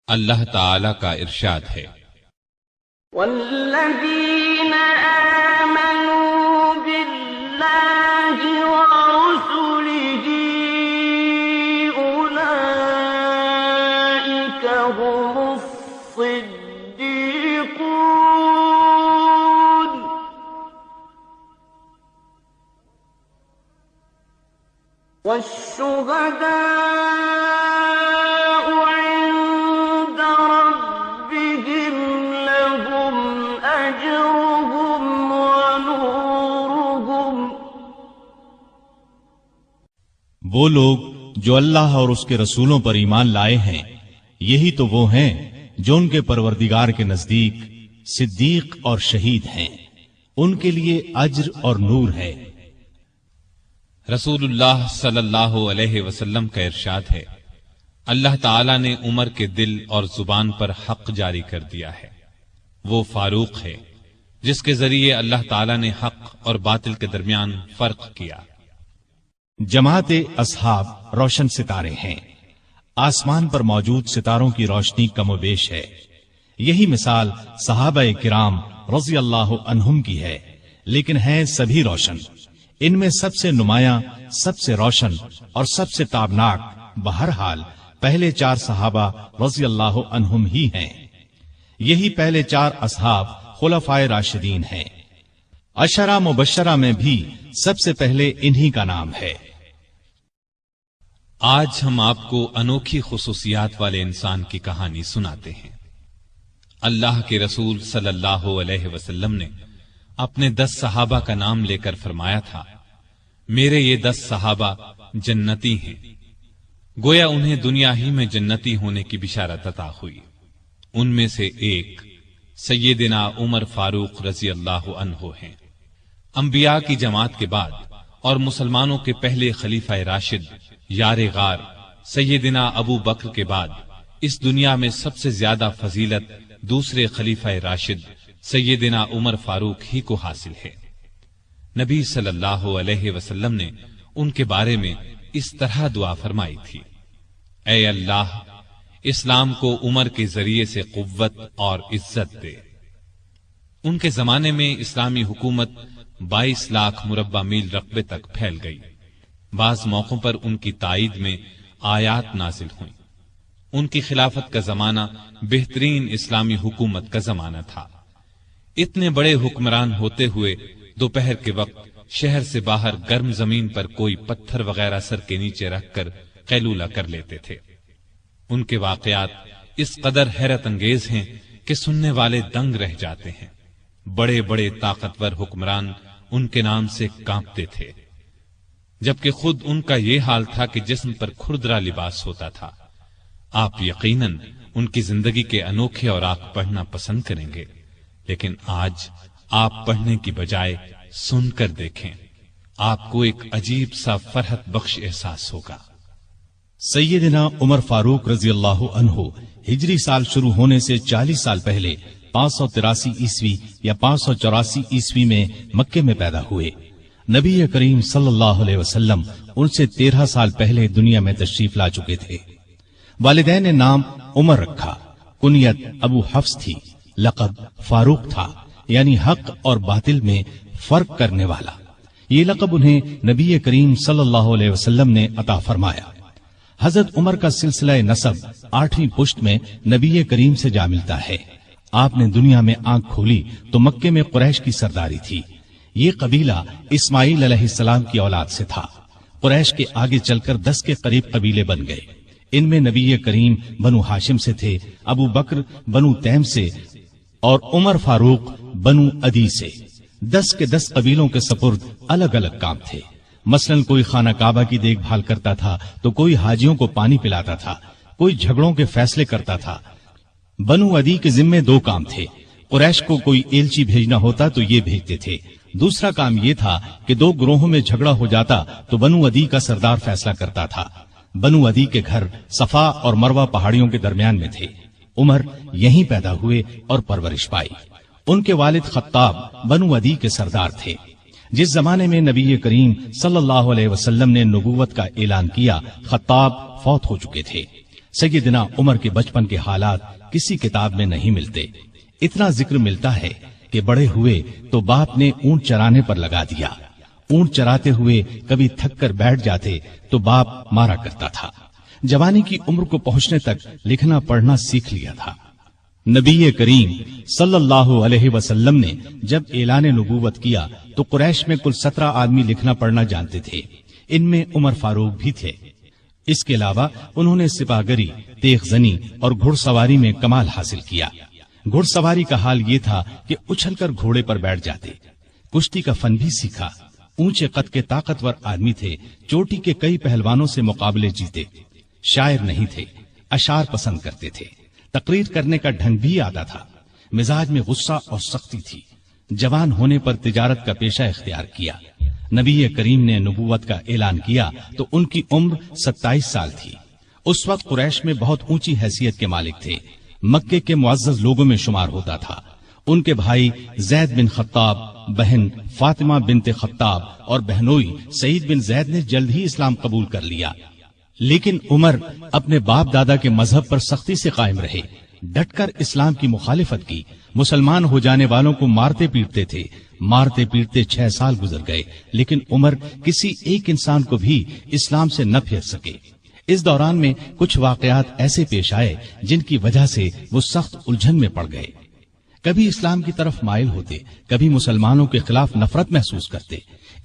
اللہ تعالی کا ارشاد ہے، والذین آمنوا باللہ ورسلہ اولئک هم الصدیقون والشہداء عند ربهم لهم أجرهم ونورهم۔ وہ لوگ جو اللہ اور اس کے رسولوں پر ایمان لائے ہیں، یہی تو وہ ہیں جو ان کے پروردگار کے نزدیک صدیق اور شہید ہیں، ان کے لیے اجر اور نور ہے۔ رسول اللہ صلی اللہ علیہ وسلم کا ارشاد ہے، اللہ تعالی نے عمر کے دل اور زبان پر حق جاری کر دیا ہے۔ وہ فاروق ہے جس کے ذریعے اللہ تعالی نے حق اور باطل کے درمیان فرق کیا۔ جماعت اصحاب روشن ستارے ہیں، آسمان پر موجود ستاروں کی روشنی کم و بیش ہے۔ یہی مثال صحابہ کرام رضی اللہ عنہم کی ہے، لیکن ہیں سبھی روشن۔ ان میں سب سے نمایاں، سب سے روشن اور سب سے تابناک بہرحال پہلے 4 صحابہ رضی اللہ عنہم ہی ہیں۔ یہی پہلے 4 اصحاب خلفائے راشدین ہیں۔ عشرہ مبشرہ میں بھی سب سے پہلے انہی کا نام ہے۔ آج ہم آپ کو انوکھی خصوصیات والے انسان کی کہانی سناتے ہیں۔ اللہ کے رسول صلی اللہ علیہ وسلم نے اپنے 10 صحابہ کا نام لے کر فرمایا تھا، میرے یہ 10 صحابہ جنتی ہیں۔ گویا انہیں دنیا ہی میں جنتی ہونے کی بشارت عطا ہوئی۔ ان میں سے ایک سیدنا عمر فاروق رضی اللہ عنہ ہیں۔ انبیاء کی جماعت کے بعد اور مسلمانوں کے پہلے خلیفہ راشد یار غار سیدنا ابو بکر کے بعد اس دنیا میں سب سے زیادہ فضیلت دوسرے خلیفہ راشد سیدنا عمر فاروق ہی کو حاصل ہے۔ نبی صلی اللہ علیہ وسلم نے ان کے بارے میں اس طرح دعا فرمائی تھی، اے اللہ اسلام کو عمر کے ذریعے سے قوت اور عزت دے۔ ان کے زمانے میں اسلامی حکومت 22 لاکھ مربع میل رقبے تک پھیل گئی۔ بعض موقعوں پر ان کی تائید میں آیات نازل ہوئیں۔ ان کی خلافت کا زمانہ بہترین اسلامی حکومت کا زمانہ تھا۔ اتنے بڑے حکمران ہوتے ہوئے دوپہر کے وقت شہر سے باہر گرم زمین پر کوئی پتھر وغیرہ سر کے نیچے رکھ کر قیلولہ کر لیتے تھے۔ ان کے واقعات اس قدر حیرت انگیز ہیں کہ سننے والے دنگ رہ جاتے ہیں۔ بڑے بڑے طاقتور حکمران ان کے نام سے کانپتے تھے، جبکہ خود ان کا یہ حال تھا کہ جسم پر کھردرا لباس ہوتا تھا۔ آپ یقیناً ان کی زندگی کے انوکھے اوراق پڑھنا پسند کریں گے، لیکن آج آپ پڑھنے کی بجائے سن کر دیکھیں، آپ کو ایک عجیب سا فرحت بخش احساس ہوگا۔ سیدنا عمر فاروق رضی اللہ عنہ ہجری سال شروع ہونے سے 40 سال پہلے 583 عیسوی یا 584 عیسوی میں مکے میں پیدا ہوئے۔ نبی کریم صلی اللہ علیہ وسلم ان سے 13 سال پہلے دنیا میں تشریف لا چکے تھے۔ والدین نے نام عمر رکھا، کنیت ابو حفص تھی، لقب فاروق تھا، یعنی حق اور باطل میں فرق کرنے والا۔ یہ لقب انہیں نبی کریم صلی اللہ علیہ وسلم نے عطا فرمایا۔ حضرت عمر کا سلسلہ نسب 8ویں پشت میں نبی کریم سے جا ملتا ہے۔ آپ نے دنیا میں آنکھ کھولی تو مکے میں قریش کی سرداری تھی۔ یہ قبیلہ اسماعیل علیہ السلام کی اولاد سے تھا۔ قریش کے آگے چل کر 10 کے قریب قبیلے بن گئے۔ ان میں نبی کریم بنو ہاشم سے تھے، ابو بکر بنو تیم سے اور عمر فاروق بنو عدی سے۔ 10 کے 10 قبیلوں کے سپرد الگ الگ کام تھے۔ مثلا کوئی خانہ کعبہ کی دیکھ بھال کرتا تھا تو کوئی حاجیوں کو پانی پلاتا تھا، کوئی جھگڑوں کے فیصلے کرتا تھا۔ بنو عدی کے ذمے 2 کام تھے۔ قریش کو کوئی ایلچی بھیجنا ہوتا تو یہ بھیجتے تھے۔ دوسرا کام یہ تھا کہ 2 گروہوں میں جھگڑا ہو جاتا تو بنو عدی کا سردار فیصلہ کرتا تھا۔ بنو عدی کے گھر صفا اور مروہ پہاڑیوں کے درمیان میں تھے۔ عمر یہیں پیدا ہوئے اور پرورش پائی۔ ان کے والد خطاب بنو عدی کے سردار تھے۔ جس زمانے میں نبی کریم صلی اللہ علیہ وسلم نے نبوت کا اعلان کیا، خطاب فوت ہو چکے تھے۔ سیدنا عمر کے بچپن کے حالات کسی کتاب میں نہیں ملتے. اتنا ذکر ملتا ہے کہ بڑے ہوئے تو باپ نے اونٹ چرانے پر لگا دیا. اونٹ چراتے ہوئے کبھی تھک کر بیٹھ جاتے تو باپ مارا کرتا تھا. جوانی کی عمر کو پہنچنے تک لکھنا پڑھنا سیکھ لیا تھا. نبی کریم صلی اللہ علیہ وسلم نے جب اعلان نبوت کیا تو قریش میں کل 17 آدمی لکھنا پڑھنا جانتے تھے. ان میں عمر فاروق بھی تھے. اس کے علاوہ انہوں نے سپاہگری، تیغ زنی اور گھڑ سواری میں کمال حاصل کیا. گھڑ سواری کا حال یہ تھا کہ اچھل کر گھوڑے پر بیٹھ جاتے. کشتی کا فن بھی سیکھا. اونچے قد کے طاقتور آدمی تھے. چوٹی کے کئی پہلوانوں سے مقابلے جیتے. شاعر نہیں تھے، اشعار پسند کرتے تھے. تقریر کرنے کا ڈھنگ بھی آتا تھا. مزاج میں غصہ اور سختی تھی. جوان ہونے پر تجارت کا پیشہ اختیار کیا. نبی کریم نے نبوت کا اعلان کیا تو ان کی عمر 27 سال تھی. اس وقت قریش میں بہت اونچی حیثیت کے مالک تھے. مکے کے معزز لوگوں میں شمار ہوتا تھا. ان کے بھائی زید بن خطاب، بہن فاطمہ بنت خطاب اور بہنوئی سعید بن زید نے جلد ہی اسلام قبول کر لیا. لیکن عمر اپنے باپ دادا کے مذہب پر سختی سے قائم رہے. ڈٹ کر اسلام کی مخالفت کی. مسلمان ہو جانے والوں کو مارتے پیٹتے تھے. مارتے پیٹتے 6 سال گزر گئے لیکن عمر کسی ایک انسان کو بھی اسلام سے نہ پھیر سکے. اس دوران میں کچھ واقعات ایسے پیش آئے جن کی وجہ سے وہ سخت الجھن میں پڑ گئے. کبھی اسلام کی طرف مائل ہوتے، کبھی مسلمانوں کے خلاف نفرت محسوس کرتے.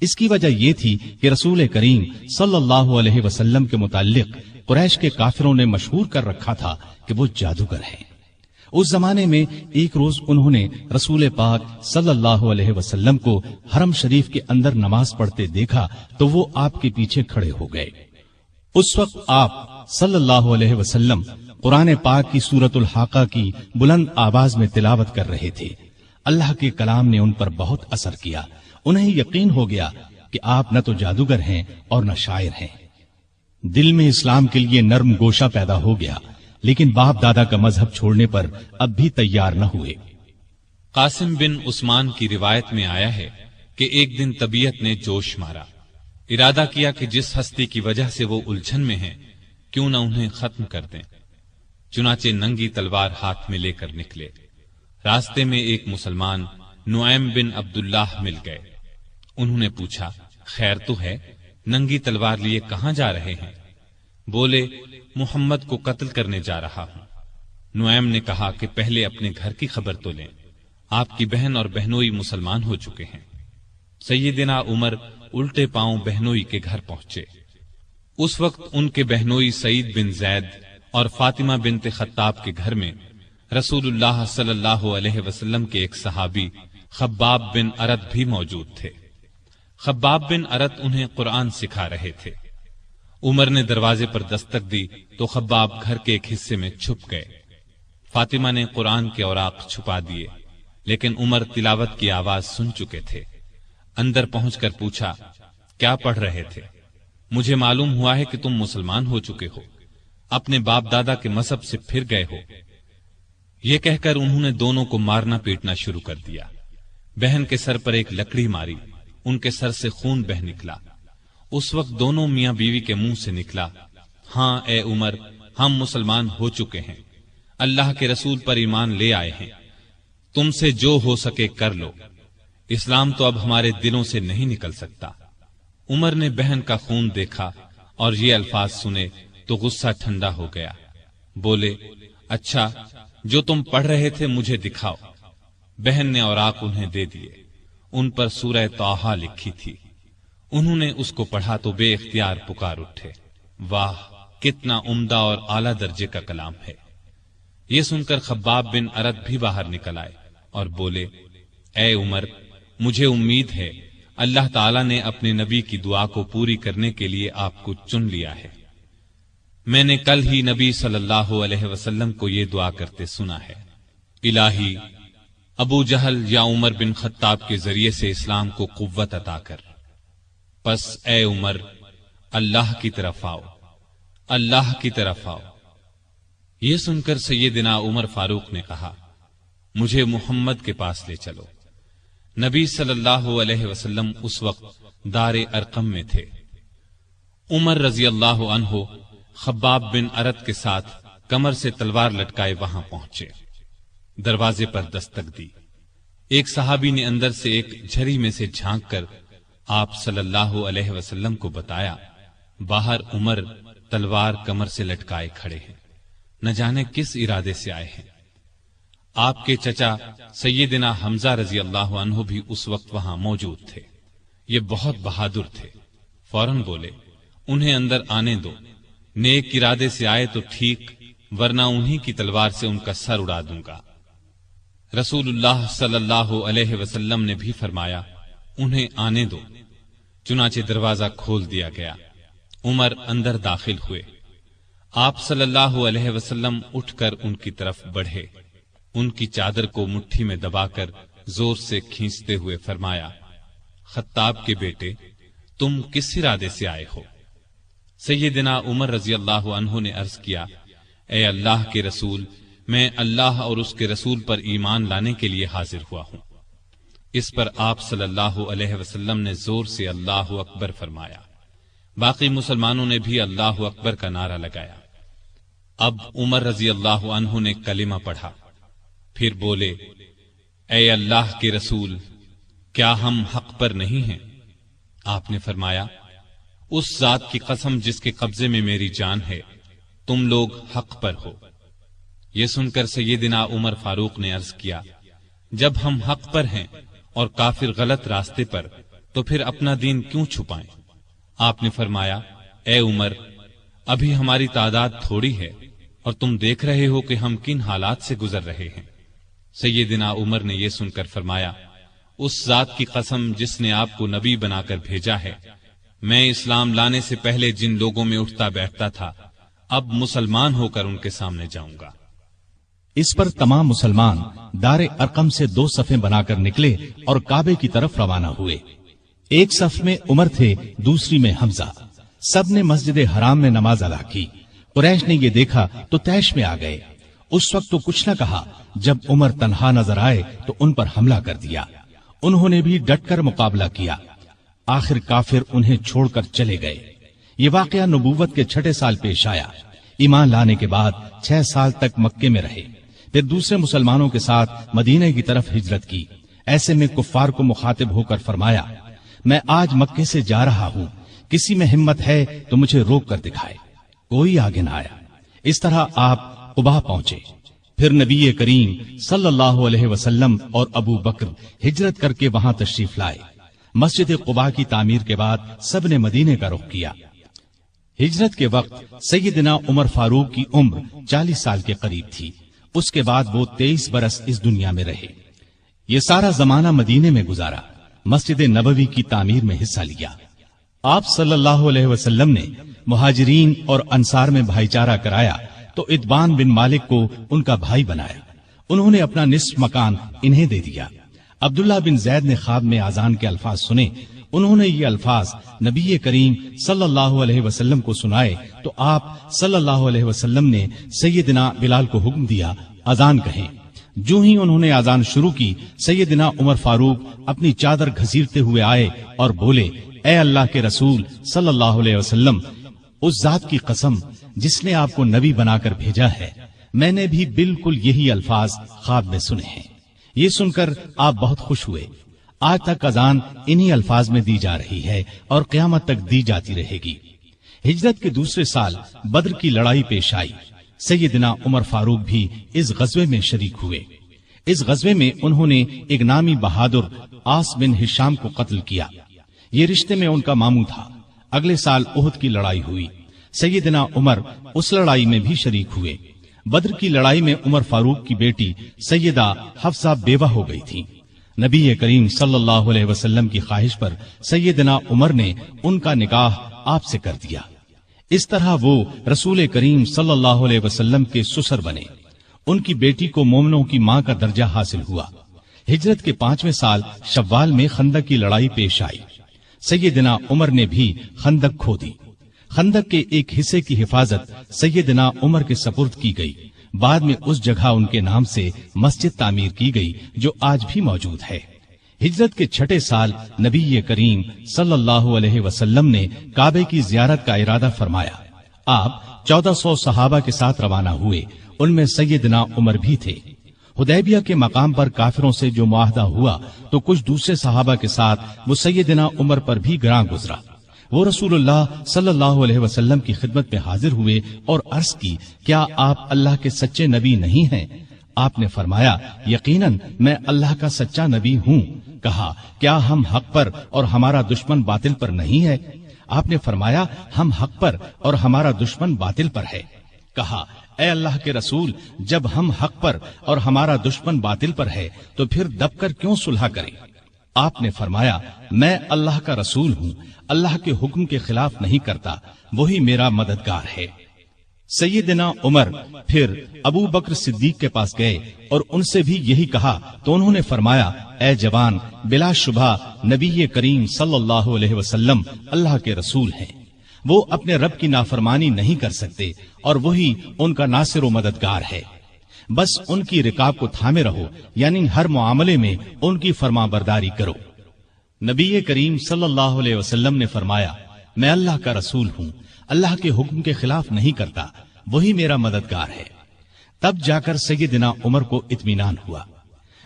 اس کی وجہ یہ تھی کہ رسول کریم صلی اللہ علیہ وسلم کے متعلق قریش کے کافروں نے مشہور کر رکھا تھا کہ وہ جادوگر ہیں. اس زمانے میں ایک روز انہوں نے رسول پاک صلی اللہ علیہ وسلم کو حرم شریف کے اندر نماز پڑھتے دیکھا تو وہ آپ کے پیچھے کھڑے ہو گئے. اس وقت آپ صلی اللہ علیہ وسلم قرآن پاک کی سورۃ الحاقہ کی بلند آواز میں تلاوت کر رہے تھے. اللہ کے کلام نے ان پر بہت اثر کیا. انہیں یقین ہو گیا کہ آپ نہ تو جادوگر ہیں اور نہ شاعر ہیں. دل میں اسلام کے لیے نرم گوشہ پیدا ہو گیا لیکن باپ دادا کا مذہب چھوڑنے پر اب بھی تیار نہ ہوئے. قاسم بن عثمان کی روایت میں آیا ہے کہ ایک دن طبیعت نے جوش مارا. ارادہ کیا کہ جس ہستی کی وجہ سے وہ الجھن میں ہیں کیوں نہ انہیں ختم کر دیں. چنانچہ ننگی تلوار ہاتھ میں لے کر نکلے. راستے میں ایک مسلمان نعیم بن عبداللہ مل گئے. انہوں نے پوچھا، خیر تو ہے؟ ننگی تلوار لیے کہاں جا رہے ہیں؟ بولے، محمد کو قتل کرنے جا رہا ہوں. نعیم نے کہا کہ پہلے اپنے گھر کی خبر تو لیں. آپ کی بہن اور بہنوئی مسلمان ہو چکے ہیں. سیدنا عمر الٹے پاؤں بہنوئی کے گھر پہنچے. اس وقت ان کے بہنوئی سعید بن زید اور فاطمہ بنت خطاب کے گھر میں رسول اللہ صلی اللہ علیہ وسلم کے ایک صحابی خباب بن ارت بھی موجود تھے. خباب بن ارت انہیں قرآن سکھا رہے تھے. عمر نے دروازے پر دستک دی تو خباب گھر کے ایک حصے میں چھپ گئے. فاطمہ نے قرآن کے اوراق چھپا دیے لیکن عمر تلاوت کی آواز سن چکے تھے. اندر پہنچ کر پوچھا، کیا پڑھ رہے تھے؟ مجھے معلوم ہوا ہے کہ تم مسلمان ہو چکے ہو، اپنے باپ دادا کے مذہب سے پھر گئے ہو. یہ کہہ کر انہوں نے دونوں کو مارنا پیٹنا شروع کر دیا. بہن کے سر پر ایک لکڑی ماری. ان کے سر سے خون بہ نکلا. اس وقت دونوں میاں بیوی کے منہ سے نکلا، ہاں اے عمر، ہم مسلمان ہو چکے ہیں، اللہ کے رسول پر ایمان لے آئے ہیں، تم سے جو ہو سکے کر لو، اسلام تو اب ہمارے دلوں سے نہیں نکل سکتا. عمر نے بہن کا خون دیکھا اور یہ الفاظ سنے تو غصہ ٹھنڈا ہو گیا. بولے، اچھا جو تم پڑھ رہے تھے مجھے دکھاؤ. بہن نے اوراق انہیں دے دیے. ان پر سورہ طٰہٰ لکھی تھی. انہوں نے اس کو پڑھا تو بے اختیار پکار اٹھے، واہ کتنا عمدہ اور اعلیٰ درجے کا کلام ہے. یہ سن کر خباب بن ارت بھی باہر نکل آئے اور بولے، اے عمر، مجھے امید ہے اللہ تعالیٰ نے اپنے نبی کی دعا کو پوری کرنے کے لیے آپ کو چن لیا ہے. میں نے کل ہی نبی صلی اللہ علیہ وسلم کو یہ دعا کرتے سنا ہے، الہی ابو جہل یا عمر بن خطاب کے ذریعے سے اسلام کو قوت عطا کر. پس اے عمر، اللہ کی طرف آؤ، اللہ کی طرف آؤ. یہ سن کر سیدنا عمر فاروق نے کہا، مجھے محمد کے پاس لے چلو. نبی صلی اللہ علیہ وسلم اس وقت دار ارقم میں تھے. عمر رضی اللہ عنہ خباب بن ارت کے ساتھ کمر سے تلوار لٹکائے وہاں پہنچے۔ دروازے پر دستک دی۔ ایک صحابی نے اندر سے ایک جھری میں سے جھانک کر آپ صلی اللہ علیہ وسلم کو بتایا، باہر عمر تلوار کمر سے لٹکائے کھڑے ہیں، نہ جانے کس ارادے سے آئے ہیں۔ آپ کے چچا سیدنا حمزہ رضی اللہ عنہ بھی اس وقت وہاں موجود تھے۔ یہ بہت بہادر تھے، فوراً بولے انہیں اندر آنے دو، نیک ارادے سے آئے تو ٹھیک، ورنہ انہی کی تلوار سے ان کا سر اڑا دوں گا۔ رسول اللہ صلی اللہ علیہ وسلم نے بھی فرمایا انہیں آنے دو، چنانچہ دروازہ کھول دیا گیا۔ عمر اندر داخل ہوئے۔ آپ صلی اللہ علیہ وسلم اٹھ کر ان کی طرف بڑھے، ان کی چادر کو مٹھی میں دبا کر زور سے کھینچتے ہوئے فرمایا، خطاب کے بیٹے، تم کس ارادے سے آئے ہو؟ سیدنا عمر رضی اللہ عنہ نے عرض کیا، اے اللہ کے رسول، میں اللہ اور اس کے رسول پر ایمان لانے کے لیے حاضر ہوا ہوں۔ اس پر آپ صلی اللہ علیہ وسلم نے زور سے اللہ اکبر فرمایا۔ باقی مسلمانوں نے بھی اللہ اکبر کا نعرہ لگایا۔ اب عمر رضی اللہ عنہ نے کلمہ پڑھا، پھر بولے، اے اللہ کے رسول، کیا ہم حق پر نہیں ہیں؟ آپ نے فرمایا، اس ذات کی قسم جس کے قبضے میں میری جان ہے، تم لوگ حق پر ہو۔ یہ سن کر سیدنا عمر فاروق نے عرض کیا، جب ہم حق پر ہیں اور کافر غلط راستے پر، تو پھر اپنا دین کیوں چھپائیں؟ آپ نے فرمایا، اے عمر، ابھی ہماری تعداد تھوڑی ہے اور تم دیکھ رہے ہو کہ ہم کن حالات سے گزر رہے ہیں۔ سیدنا عمر نے یہ سن کر فرمایا، اس ذات کی قسم جس نے آپ کو نبی بنا کر بھیجا ہے، میں اسلام لانے سے پہلے جن لوگوں میں اٹھتا بیٹھتا تھا، اب مسلمان ہو کر ان کے سامنے جاؤں گا۔ اس پر تمام مسلمان دار ارقم سے 2 صفیں بنا کر نکلے اور کعبے کی طرف روانہ ہوئے۔ ایک صف میں عمر تھے، دوسری میں حمزہ۔ سب نے مسجد حرام میں نماز ادا کی۔ قریش نے یہ دیکھا تو طیش میں آ گئے۔ اس وقت تو کچھ نہ کہا، جب عمر تنہا نظر آئے تو ان پر حملہ کر دیا۔ انہوں نے بھی ڈٹ کر مقابلہ کیا۔ آخر کافر انہیں چھوڑ کر چلے گئے۔ یہ واقعہ نبوت کے 6 سال پیش آیا۔ ایمان لانے کے بعد 6 سال تک مکے میں رہے، پھر دوسرے مسلمانوں کے ساتھ مدینے کی طرف ہجرت کی۔ ایسے میں کفار کو مخاطب ہو کر فرمایا، میں آج مکے سے جا رہا ہوں، کسی میں ہمت ہے تو مجھے روک کر دکھائے۔ کوئی آگے نہ آیا۔ اس طرح آپ قباء پہنچے۔ پھر نبی کریم صلی اللہ علیہ وسلم اور ابو بکر ہجرت کر کے وہاں تشریف لائے۔ مسجد قباء کی تعمیر کے بعد سب نے مدینے کا رخ کیا۔ ہجرت کے وقت سیدنا عمر فاروق کی عمر 40 سال کے قریب تھی۔ اس کے بعد وہ 23 برس اس دنیا میں رہے۔ یہ سارا زمانہ مدینے میں گزارا، مسجد نبوی کی تعمیر میں حصہ لیا۔ آپ صلی اللہ علیہ وسلم نے مہاجرین اور انصار میں بھائی چارہ کرایا تو اتبان بن مالک کو ان کا بھائی بنایا۔ انہوں نے اپنا نصف مکان انہیں دے دیا۔ عبداللہ بن زید نے خواب میں اذان کے الفاظ سنے۔ انہوں نے یہ الفاظ نبی کریم صلی اللہ علیہ وسلم کو سنائے تو آپ صلی اللہ علیہ وسلم نے سیدنا بلال کو حکم دیا، اذان کہیں۔ جو ہی انہوں نے اذان شروع کی، سیدنا عمر فاروق اپنی چادر گھسیٹتے ہوئے آئے اور بولے، اے اللہ کے رسول صلی اللہ علیہ وسلم، اس ذات کی قسم جس نے آپ کو نبی بنا کر بھیجا ہے، میں نے بھی بالکل یہی الفاظ خواب میں سنے ہیں۔ یہ سن کر آپ بہت خوش ہوئے۔ آج تک اذان انہی الفاظ میں دی جا رہی ہے اور قیامت تک دی جاتی رہے گی۔ ہجرت کے دوسرے سال بدر کی لڑائی پیش آئی۔ سیدنا عمر فاروق بھی اس غزوے میں شریک ہوئے۔ اس غزوے میں انہوں نے ایک نامی بہادر آس بن ہشام کو قتل کیا۔ یہ رشتے میں ان کا ماموں تھا۔ اگلے سال احد کی لڑائی ہوئی۔ سیدنا عمر اس لڑائی میں بھی شریک ہوئے۔ بدر کی لڑائی میں عمر فاروق کی بیٹی سیدہ حفصہ بیوہ ہو گئی تھی۔ نبی کریم صلی اللہ علیہ وسلم کی خواہش پر سیدنا عمر نے ان کا نکاح آپ سے کر دیا۔ اس طرح وہ رسول کریم صلی اللہ علیہ وسلم کے سسر بنے۔ ان کی بیٹی کو مومنوں کی ماں کا درجہ حاصل ہوا۔ ہجرت کے 5ویں سال شوال میں خندق کی لڑائی پیش آئی۔ سیدنا عمر نے بھی خندق کھودی۔ خندق کے ایک حصے کی حفاظت سیدنا عمر کے سپرد کی گئی۔ بعد میں اس جگہ ان کے نام سے مسجد تعمیر کی گئی جو آج بھی موجود ہے۔ ہجرت کے 6 سال نبی کریم صلی اللہ علیہ وسلم نے کعبے کی زیارت کا ارادہ فرمایا۔ آپ 1400 صحابہ کے ساتھ روانہ ہوئے، ان میں سیدنا عمر بھی تھے۔ حدیبیہ کے مقام پر کافروں سے جو معاہدہ ہوا تو کچھ دوسرے صحابہ کے ساتھ وہ سیدنا عمر پر بھی گراں گزرا۔ وہ رسول اللہ صلی اللہ علیہ وسلم کی خدمت میں حاضر ہوئے اور عرض کی، کیا آپ اللہ کے سچے نبی نہیں ہیں؟ آپ نے فرمایا، یقیناً میں اللہ کا سچا نبی ہوں۔ کہا، کیا ہم حق پر اور ہمارا دشمن باطل پر نہیں ہے؟ آپ نے فرمایا، ہم حق پر اور ہمارا دشمن باطل پر ہے۔ کہا، اے اللہ کے رسول، جب ہم حق پر اور ہمارا دشمن باطل پر ہے تو پھر دب کر کیوں صلح کریں؟ آپ نے فرمایا، میں اللہ کا رسول ہوں، اللہ کے حکم کے خلاف نہیں کرتا، وہی میرا مددگار ہے۔ سیدنا عمر پھر ابو بکر صدیق کے پاس گئے اور ان سے بھی یہی کہا تو انہوں نے فرمایا، اے جوان، بلا شبہ نبی کریم صلی اللہ علیہ وسلم اللہ کے رسول ہیں، وہ اپنے رب کی نافرمانی نہیں کر سکتے اور وہی ان کا ناصر و مددگار ہے، بس ان کی رکاب کو تھامے رہو، یعنی ہر معاملے میں ان کی فرما برداری کرو۔ نبی کریم صلی اللہ علیہ وسلم نے فرمایا، میں اللہ کا رسول ہوں، اللہ کے حکم کے خلاف نہیں کرتا، وہی میرا مددگار ہے۔ تب جا کر سیدنا عمر کو اطمینان ہوا۔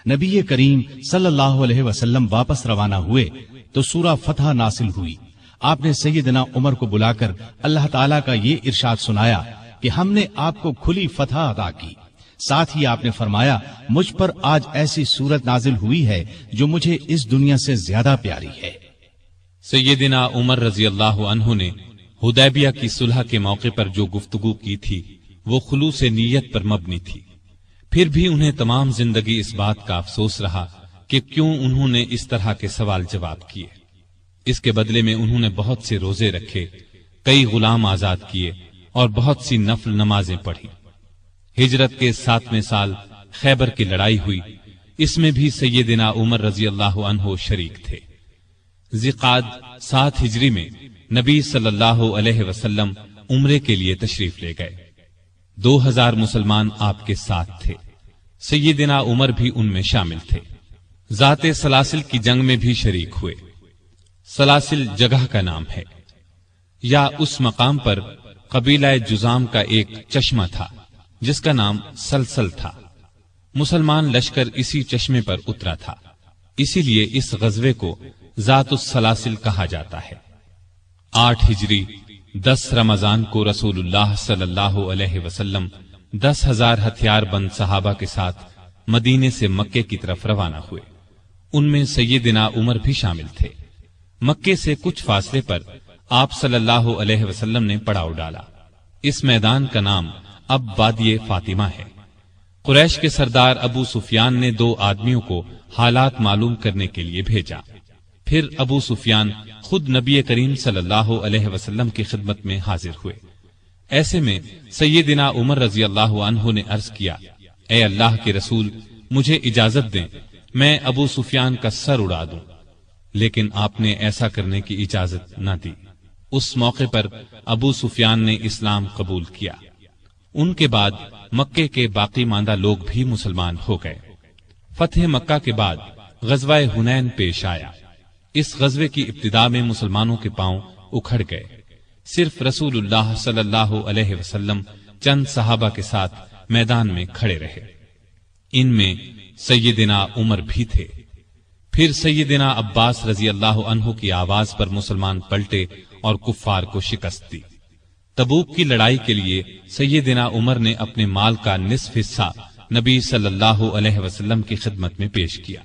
نبی کریم صلی اللہ علیہ وسلم واپس روانہ ہوئے تو سورہ فتح نازل ہوئی۔ آپ نے سیدنا عمر کو بلا کر اللہ تعالیٰ کا یہ ارشاد سنایا کہ ہم نے آپ کو کھلی فتح عطا کی، ساتھ ہی آپ نے فرمایا، مجھ پر آج ایسی صورت نازل ہوئی ہے جو مجھے اس دنیا سے زیادہ پیاری ہے۔ سیدنا عمر رضی اللہ عنہ نے حدیبیہ کی صلح کے موقع پر جو گفتگو کی تھی وہ خلوص نیت پر مبنی تھی۔ پھر بھی انہیں تمام زندگی اس بات کا افسوس رہا کہ کیوں انہوں نے اس طرح کے سوال جواب کیے۔ اس کے بدلے میں انہوں نے بہت سے روزے رکھے، کئی غلام آزاد کیے اور بہت سی نفل نمازیں پڑھی۔ ہجرت کے 7ویں سال خیبر کی لڑائی ہوئی، اس میں بھی سیدنا عمر رضی اللہ عنہ شریک تھے۔ ذی-قعدہ 7 ہجری میں نبی صلی اللہ علیہ وسلم عمرے کے لیے تشریف لے گئے۔ 2000 مسلمان آپ کے ساتھ تھے، سیدنا عمر بھی ان میں شامل تھے۔ ذات سلاسل کی جنگ میں بھی شریک ہوئے۔ سلاسل جگہ کا نام ہے، یا اس مقام پر قبیلہ جزام کا ایک چشمہ تھا جس کا نام سلسل تھا۔ مسلمان لشکر اسی چشمے پر اترا تھا، اسی لیے اس غزوے کو ذات السلاسل کہا جاتا ہے۔ 8 ہجری 10 رمضان کو رسول اللہ صلی اللہ علیہ وسلم 10,000 ہتھیار بند صحابہ کے ساتھ مدینے سے مکے کی طرف روانہ ہوئے۔ ان میں سیدنا عمر بھی شامل تھے۔ مکے سے کچھ فاصلے پر آپ صلی اللہ علیہ وسلم نے پڑاؤ ڈالا۔ اس میدان کا نام اب وادی فاطمہ ہے۔ قریش کے سردار ابو سفیان نے 2 آدمیوں کو حالات معلوم کرنے کے لیے بھیجا۔ پھر ابو سفیان خود نبی کریم صلی اللہ علیہ وسلم کی خدمت میں حاضر ہوئے۔ ایسے میں سیدنا عمر رضی اللہ عنہ نے عرض کیا، اے اللہ کے رسول، مجھے اجازت دیں میں ابو سفیان کا سر اڑا دوں، لیکن آپ نے ایسا کرنے کی اجازت نہ دی۔ اس موقع پر ابو سفیان نے اسلام قبول کیا۔ ان کے بعد مکے کے باقی ماندہ لوگ بھی مسلمان ہو گئے۔ فتح مکہ کے بعد غزوہ حنین پیش آیا۔ اس غزوے کی ابتدا میں مسلمانوں کے پاؤں اکھڑ گئے۔ صرف رسول اللہ صلی اللہ علیہ وسلم چند صحابہ کے ساتھ میدان میں کھڑے رہے۔ ان میں سیدنا عمر بھی تھے۔ پھر سیدنا عباس رضی اللہ عنہ کی آواز پر مسلمان پلٹے اور کفار کو شکست دی۔ تبوک کی لڑائی کے لیے سیدنا عمر نے اپنے مال کا نصف حصہ نبی صلی اللہ علیہ وسلم کی خدمت میں پیش کیا۔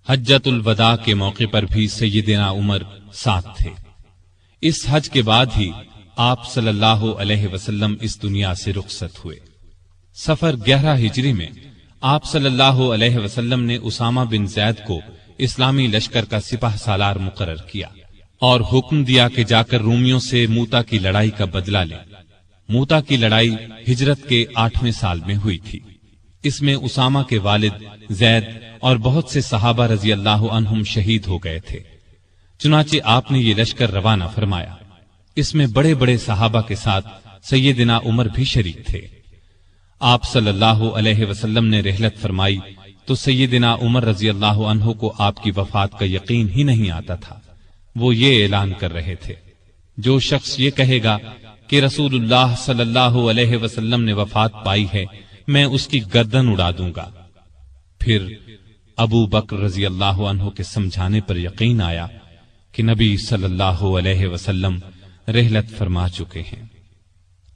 حجۃ الوداع کے موقع پر بھی سیدنا عمر ساتھ تھے۔ اس حج کے بعد ہی آپ صلی اللہ علیہ وسلم اس دنیا سے رخصت ہوئے۔ سفر 11 ہجری میں آپ صلی اللہ علیہ وسلم نے اسامہ بن زید کو اسلامی لشکر کا سپہ سالار مقرر کیا اور حکم دیا کہ جا کر رومیوں سے موتا کی لڑائی کا بدلہ لیں۔ موتا کی لڑائی ہجرت کے 8ویں سال میں ہوئی تھی۔ اس میں اسامہ کے والد زید اور بہت سے صحابہ رضی اللہ عنہم شہید ہو گئے تھے۔ چنانچہ آپ نے یہ لشکر روانہ فرمایا۔ اس میں بڑے بڑے صحابہ کے ساتھ سیدنا عمر بھی شریک تھے۔ آپ صلی اللہ علیہ وسلم نے رحلت فرمائی تو سیدنا عمر رضی اللہ عنہ کو آپ کی وفات کا یقین ہی نہیں آتا تھا۔ وہ یہ اعلان کر رہے تھے، جو شخص یہ کہے گا کہ رسول اللہ صلی اللہ علیہ وسلم نے وفات پائی ہے، میں اس کی گردن اڑا دوں گا۔ پھر ابو بکر رضی اللہ عنہ کے سمجھانے پر یقین آیا کہ نبی صلی اللہ علیہ وسلم رحلت فرما چکے ہیں۔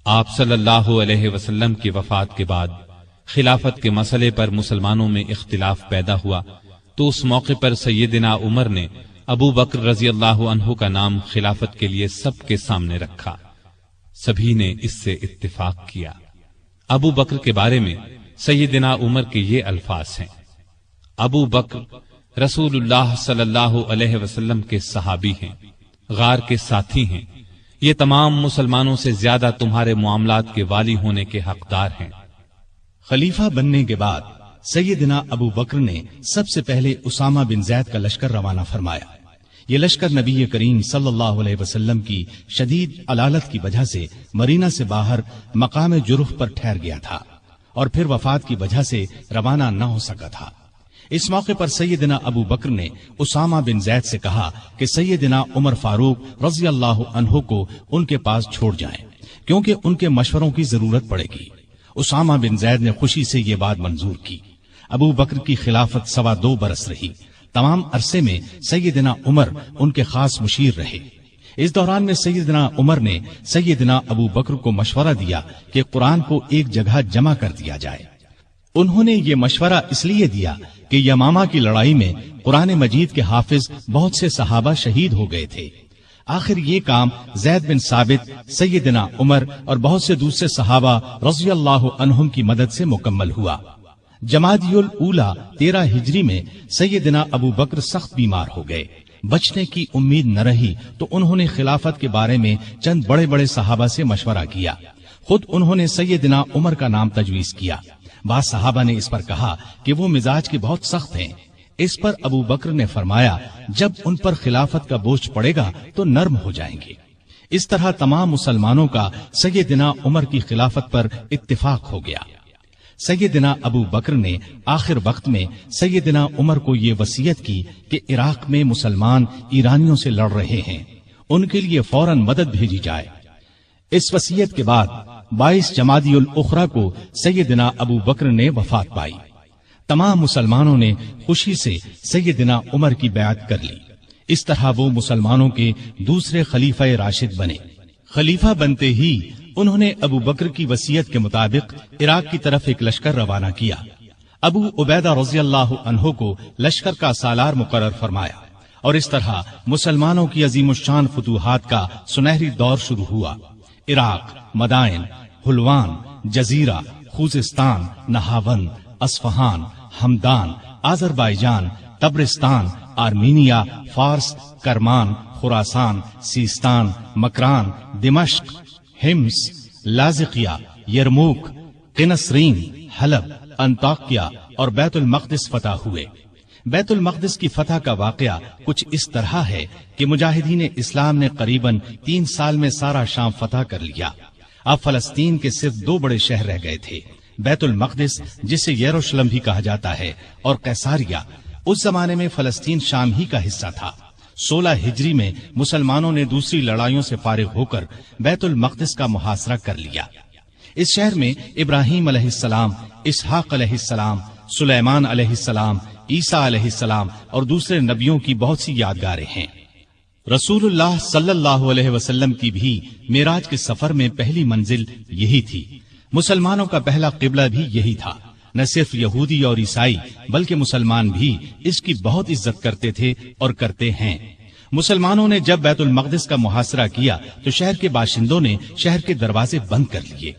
آپ صلی اللہ علیہ وسلم کی وفات کے بعد خلافت کے مسئلے پر مسلمانوں میں اختلاف پیدا ہوا تو اس موقع پر سیدنا عمر نے ابو بکر رضی اللہ عنہ کا نام خلافت کے لیے سب کے سامنے رکھا۔ سبھی نے اس سے اتفاق کیا۔ ابو بکر کے بارے میں سیدنا عمر کے یہ الفاظ ہیں: ابو بکر رسول اللہ صلی اللہ علیہ وسلم کے صحابی ہیں، غار کے ساتھی ہیں، یہ تمام مسلمانوں سے زیادہ تمہارے معاملات کے والی ہونے کے حقدار ہیں۔ خلیفہ بننے کے بعد سیدنا ابو بکر نے سب سے پہلے اسامہ بن زید کا لشکر روانہ فرمایا۔ یہ لشکر نبی کریم صلی اللہ علیہ وسلم کی شدید علالت کی وجہ سے مدینہ سے باہر مقام جرح پر ٹھہر گیا تھا اور پھر وفات کی وجہ سے روانہ نہ ہو سکا تھا۔ اس موقع پر سیدنا ابو بکر نے اسامہ بن زید سے کہا کہ سیدنا عمر فاروق رضی اللہ عنہ کو ان کے پاس چھوڑ جائیں، کیونکہ ان کے مشوروں کی ضرورت پڑے گی۔ اسامہ بن زید نے خوشی سے یہ بات منظور کی۔ ابو بکر کی خلافت 2.25 برس رہی۔ تمام عرصے میں سیدنا عمر ان کے خاص مشیر رہے۔ اس دوران میں سیدنا عمر نے سیدنا ابو بکر کو مشورہ دیا کہ قرآن کو ایک جگہ جمع کر دیا جائے۔ انہوں نے یہ مشورہ اس لیے دیا کہ یمامہ کی لڑائی میں قرآن مجید کے حافظ بہت سے صحابہ شہید ہو گئے تھے۔ آخر یہ کام زید بن ثابت، سیدنا عمر اور بہت سے دوسرے صحابہ رضی اللہ عنہم کی مدد سے مکمل ہوا۔ جمادی الاولی 13 ہجری میں سیدنا ابو بکر سخت بیمار ہو گئے۔ بچنے کی امید نہ رہی تو انہوں نے خلافت کے بارے میں چند بڑے بڑے صحابہ سے مشورہ کیا۔ خود انہوں نے سیدنا عمر کا نام تجویز کیا۔ بعض صحابہ نے اس پر کہا کہ وہ مزاج کے بہت سخت ہیں۔ اس پر ابو بکر نے فرمایا جب ان پر خلافت کا بوجھ پڑے گا تو نرم ہو جائیں گے۔ اس طرح تمام مسلمانوں کا سیدنا عمر کی خلافت پر اتفاق ہو گیا۔ سیدنا ابو بکر نے آخر وقت میں سیدنا عمر کو یہ وصیت کی کہ عراق میں مسلمان ایرانیوں سے لڑ رہے ہیں، ان کے لیے فوراً مدد بھیجی جائے۔ اس وصیت کے بعد 22 جمادی الاخری کو سیدنا ابو بکر نے وفات پائی۔ تمام مسلمانوں نے خوشی سے سیدنا عمر کی بیعت کر لی۔ اس طرح وہ مسلمانوں کے دوسرے خلیفہ راشد بنے۔ خلیفہ بنتے ہی انہوں نے ابو بکر کی وصیت کے مطابق عراق کی طرف ایک لشکر روانہ کیا۔ ابو عبیدہ رضی اللہ عنہ کو لشکر کا سالار مقرر فرمایا اور اس طرح مسلمانوں کی عظیم الشان فتوحات کا سنہری دور شروع ہوا۔ Iraq, Madain, Hulwan, Jazira, Khuzestan, Nahavand, Isfahan, Hamadan, Azerbaijan, Tabaristan, Armenia, Fars, Kerman, خراسان، سیستان، مکران، دمشق، ہمس، لاذقیہ، یرموک، قنسرین، حلب، انطاکیہ اور بیت المقدس فتح ہوئے۔ بیت المقدس کی فتح کا واقعہ کچھ اس طرح ہے کہ مجاہدین اسلام نے قریباً 3 سال میں سارا شام فتح کر لیا۔ اب فلسطین کے صرف 2 بڑے شہر رہ گئے تھے، بیت المقدس جسے یروشلم بھی کہا جاتا ہے اور قیصاریہ۔ اس زمانے میں فلسطین شام ہی کا حصہ تھا۔ 16 ہجری میں مسلمانوں نے دوسری لڑائیوں سے فارغ ہو کر بیت المقدس کا محاصرہ کر لیا۔ اس شہر میں ابراہیم علیہ السلام، اسحاق علیہ السلام، سلیمان علیہ السلام، عیسیٰ علیہ السلام اور دوسرے نبیوں کی بہت سی یادگاریں ہیں۔ رسول اللہ صلی اللہ علیہ وسلم کی بھی معراج کے سفر میں پہلی منزل یہی تھی۔ مسلمانوں کا پہلا قبلہ بھی یہی تھا۔ نہ صرف یہودی اور عیسائی بلکہ مسلمان بھی اس کی بہت عزت کرتے تھے اور کرتے ہیں۔ مسلمانوں نے جب بیت المقدس کا محاصرہ کیا تو شہر کے باشندوں نے شہر کے دروازے بند کر لیے۔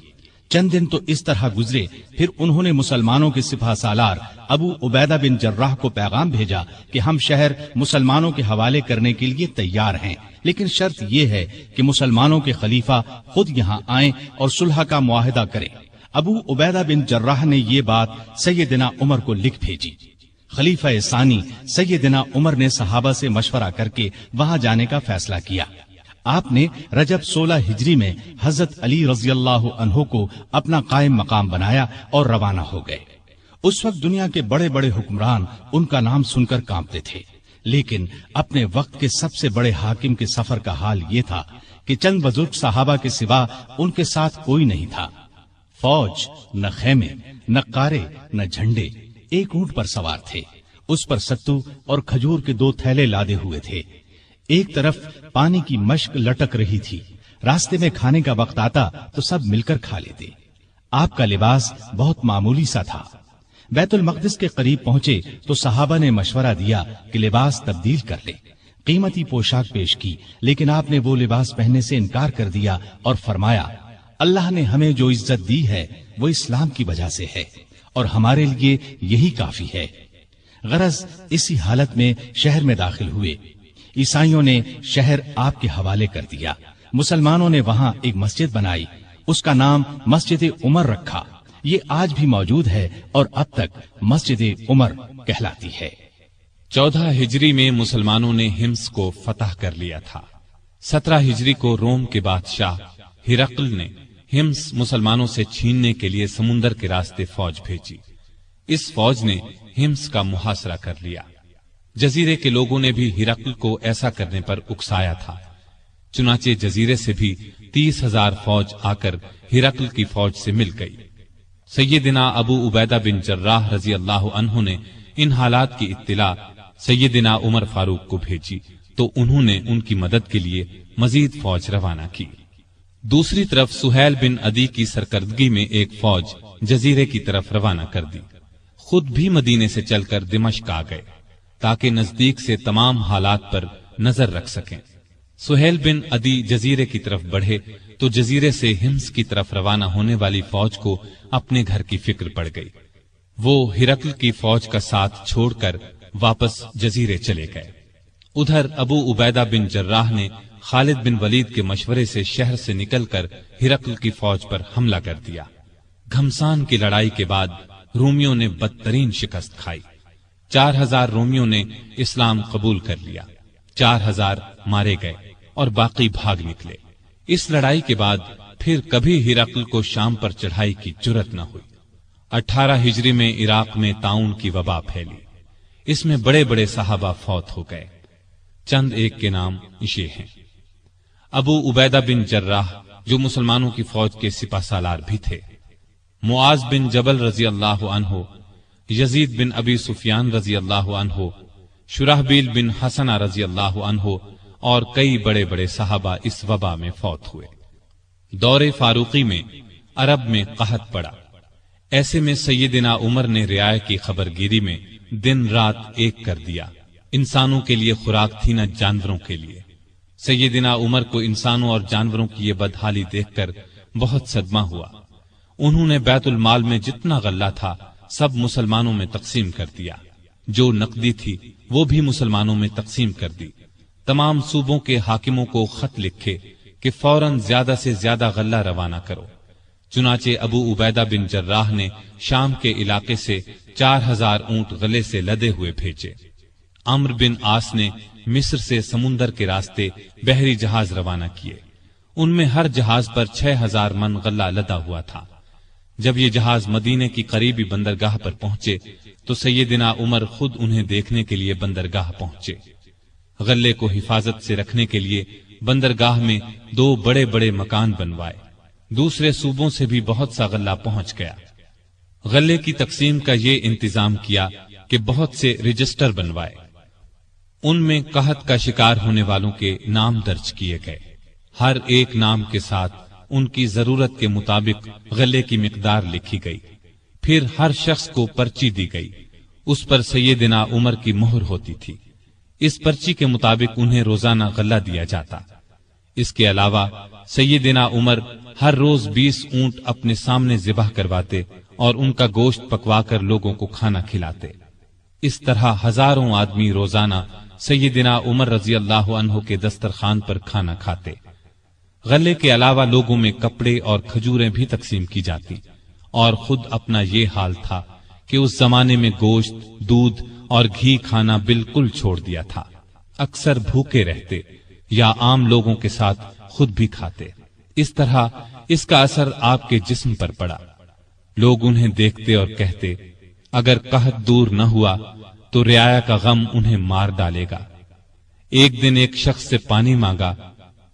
چند دن تو اس طرح گزرے، پھر انہوں نے مسلمانوں کے سپہ سالار ابو عبیدہ بن جراح کو پیغام بھیجا کہ ہم شہر مسلمانوں کے حوالے کرنے کے لیے تیار ہیں، لیکن شرط یہ ہے کہ مسلمانوں کے خلیفہ خود یہاں آئیں اور صلح کا معاہدہ کریں۔ ابو عبیدہ بن جراح نے یہ بات سیدنا عمر کو لکھ بھیجی۔ خلیفہ ثانی سیدنا عمر نے صحابہ سے مشورہ کر کے وہاں جانے کا فیصلہ کیا۔ آپ نے رجب 16 ہجری میں حضرت علی رضی اللہ عنہ کو اپنا قائم مقام بنایا اور روانہ ہو گئے۔ اس وقت دنیا کے بڑے بڑے حکمران ان کا نام سن کر کانپتے تھے، لیکن اپنے وقت کے سب سے بڑے حاکم کے سفر کا حال یہ تھا کہ چند بزرگ صحابہ کے سوا ان کے ساتھ کوئی نہیں تھا۔ فوج، نہ خیمے، نہ قارے، نہ جھنڈے، ایک اونٹ پر سوار تھے، اس پر ستو اور کھجور کے 2 تھیلے لادے ہوئے تھے۔ ایک طرف پانی کی مشک لٹک رہی تھی، راستے میں کھانے کا وقت آتا تو سب مل کر کھا لیتے۔ آپ کا لباس بہت معمولی سا تھا۔ بیت المقدس کے قریب پہنچے تو صحابہ نے مشورہ دیا کہ لباس تبدیل کر لے۔ قیمتی پوشاک پیش کی، لیکن آپ نے وہ لباس پہننے سے انکار کر دیا اور فرمایا، اللہ نے ہمیں جو عزت دی ہے وہ اسلام کی وجہ سے ہے اور ہمارے لیے یہی کافی ہے۔ غرض اسی حالت میں شہر میں داخل ہوئے۔ عیسائیوں نے شہر آپ کے حوالے کر دیا۔ مسلمانوں نے وہاں ایک مسجد بنائی، اس کا نام مسجد عمر رکھا۔ یہ آج بھی موجود ہے اور اب تک مسجد عمر کہلاتی ہے۔ 14 ہجری میں مسلمانوں نے ہمس کو فتح کر لیا تھا۔ 17 ہجری کو روم کے بادشاہ ہرقل نے ہمس مسلمانوں سے چھیننے کے لیے سمندر کے راستے فوج بھیجی۔ اس فوج نے ہمس کا محاصرہ کر لیا۔ جزیرے کے لوگوں نے بھی ہرقل کو ایسا کرنے پر اکسایا تھا، چنانچہ جزیرے سے بھی 30,000 فوج آ کر ہرقل کی فوج سے مل گئی۔ سیدنا ابو عبیدہ بن جراح رضی اللہ عنہ نے ان حالات کی اطلاع سیدنا عمر فاروق کو بھیجی تو انہوں نے ان کی مدد کے لیے مزید فوج روانہ کی۔ دوسری طرف سہیل بن عدی کی سرکردگی میں ایک فوج جزیرے کی طرف روانہ کر دی۔ خود بھی مدینے سے چل کر دمشق آ گئے تاکہ نزدیک سے تمام حالات پر نظر رکھ سکیں۔ سہیل بن عدی جزیرے کی طرف بڑھے تو جزیرے سے ہمس کی طرف روانہ ہونے والی فوج کو اپنے گھر کی فکر پڑ گئی۔ وہ ہرقل کی فوج کا ساتھ چھوڑ کر واپس جزیرے چلے گئے۔ ادھر ابو عبیدہ بن جراح نے خالد بن ولید کے مشورے سے شہر سے نکل کر ہرقل کی فوج پر حملہ کر دیا۔ گھمسان کی لڑائی کے بعد رومیوں نے بدترین شکست کھائی۔ 4000 رومیوں نے اسلام قبول کر لیا، 4000 مارے گئے اور باقی بھاگ نکلے۔ اس لڑائی کے بعد پھر کبھی ہرقل کو شام پر چڑھائی کی جرت نہ ہوئی۔ 18 ہجری میں عراق میں طاعون کی وبا پھیلی، اس میں بڑے بڑے صحابہ فوت ہو گئے۔ چند ایک کے نام یہ ہیں: ابو عبیدہ بن جراح جو مسلمانوں کی فوج کے سپہ سالار بھی تھے، معاذ بن جبل رضی اللہ عنہ، یزید بن ابی سفیان رضی اللہ عنہ، شرحبیل بن حسنہ رضی اللہ عنہ اور کئی بڑے بڑے صحابہ اس وبا میں فوت ہوئے۔ دور فاروقی میں عرب میں قحط پڑا، ایسے میں سیدنا عمر نے رعایا کی خبرگیری میں دن رات ایک کر دیا۔ انسانوں کے لیے خوراک تھی نہ جانوروں کے لیے۔ سیدنا عمر کو انسانوں اور جانوروں کی یہ بدحالی دیکھ کر بہت صدمہ ہوا۔ انہوں نے بیت المال میں جتنا غلہ تھا سب مسلمانوں میں تقسیم کر دیا، جو نقدی تھی وہ بھی مسلمانوں میں تقسیم کر دی۔ تمام صوبوں کے حاکموں کو خط لکھے کہ فوراً زیادہ سے زیادہ غلہ روانہ کرو۔ چنانچہ ابو عبیدہ بن جراح نے شام کے علاقے سے 4000 اونٹ غلے سے لدے ہوئے بھیجے۔ عمرو بن عاص نے مصر سے سمندر کے راستے بحری جہاز روانہ کیے، ان میں ہر جہاز پر 6000 من غلہ لدا ہوا تھا۔ جب یہ جہاز مدینے کی قریبی بندرگاہ پر پہنچے تو سیدنا عمر خود انہیں دیکھنے کے لیے بندرگاہ پہنچے۔ غلے کو حفاظت سے رکھنے کے لیے بندرگاہ میں 2 بڑے بڑے مکان بنوائے۔ دوسرے صوبوں سے بھی بہت سا غلہ پہنچ گیا۔ غلے کی تقسیم کا یہ انتظام کیا کہ بہت سے رجسٹر بنوائے، ان میں قحط کا شکار ہونے والوں کے نام درج کیے گئے۔ ہر ایک نام کے ساتھ ان کی ضرورت کے مطابق غلے کی مقدار لکھی گئی، پھر ہر شخص کو پرچی دی گئی، اس پر سیدنا عمر کی مہر ہوتی تھی۔ اس پرچی کے مطابق انہیں روزانہ غلہ دیا جاتا۔ اس کے علاوہ سیدنا عمر ہر روز 20 اونٹ اپنے سامنے ذبح کرواتے اور ان کا گوشت پکوا کر لوگوں کو کھانا کھلاتے۔ اس طرح ہزاروں آدمی روزانہ سیدنا عمر رضی اللہ عنہ کے دسترخوان پر کھانا کھاتے۔ غلے کے علاوہ لوگوں میں کپڑے اور کھجوریں بھی تقسیم کی جاتی، اور خود اپنا یہ حال تھا کہ اس زمانے میں گوشت، دودھ اور گھی کھانا بالکل چھوڑ دیا تھا۔ اکثر بھوکے رہتے یا عام لوگوں کے ساتھ خود بھی کھاتے۔ اس طرح اس کا اثر آپ کے جسم پر پڑا۔ لوگ انہیں دیکھتے اور کہتے، اگر قحط دور نہ ہوا تو رعایا کا غم انہیں مار ڈالے گا۔ ایک دن ایک شخص سے پانی مانگا،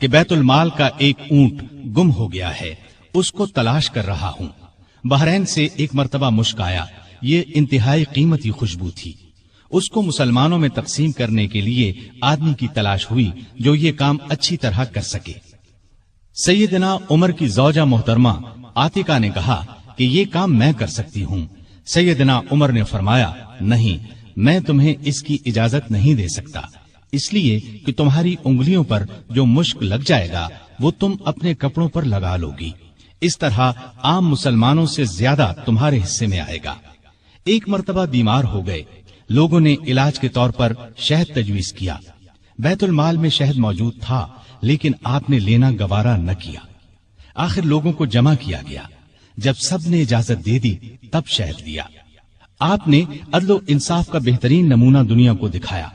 کہ بیت المال کا ایک اونٹ گم ہو گیا ہے، اس کو تلاش کر رہا ہوں۔ بحرین سے ایک مرتبہ مشک آیا، یہ انتہائی قیمتی خوشبو تھی۔ اس کو مسلمانوں میں تقسیم کرنے کے لیے آدمی کی تلاش ہوئی جو یہ کام اچھی طرح کر سکے۔ سیدنا عمر کی زوجہ محترمہ عاتقہ نے کہا کہ یہ کام میں کر سکتی ہوں۔ سیدنا عمر نے فرمایا، نہیں، میں تمہیں اس کی اجازت نہیں دے سکتا، اس لیے کہ تمہاری انگلیوں پر جو مشک لگ جائے گا وہ تم اپنے کپڑوں پر لگا لو گی، اس طرح عام مسلمانوں سے زیادہ تمہارے حصے میں آئے گا۔ ایک مرتبہ بیمار ہو گئے، لوگوں نے علاج کے طور پر شہد تجویز کیا۔ بیت المال میں شہد موجود تھا، لیکن آپ نے لینا گوارا نہ کیا۔ آخر لوگوں کو جمع کیا گیا، جب سب نے اجازت دے دی تب شہد دیا۔ آپ نے عدل و انصاف کا بہترین نمونہ دنیا کو دکھایا۔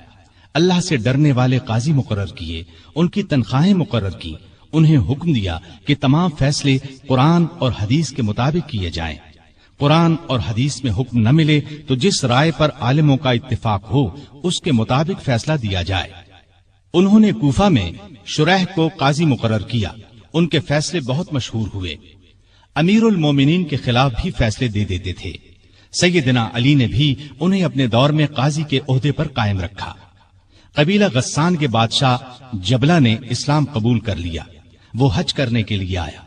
اللہ سے ڈرنے والے قاضی مقرر کیے، ان کی تنخواہیں مقرر کی، انہیں حکم دیا کہ تمام فیصلے قرآن اور حدیث کے مطابق کیے جائیں۔ قرآن اور حدیث میں حکم نہ ملے تو جس رائے پر عالموں کا اتفاق ہو اس کے مطابق فیصلہ دیا جائے۔ انہوں نے کوفہ میں شریح کو قاضی مقرر کیا، ان کے فیصلے بہت مشہور ہوئے۔ امیر المومنین کے خلاف بھی فیصلے دے دیتے تھے۔ سیدنا علی نے بھی انہیں اپنے دور میں قاضی کے عہدے پر قائم رکھا۔ قبیلہ غسان کے بادشاہ جبلہ نے اسلام قبول کر لیا۔ وہ حج کرنے کے لیے آیا،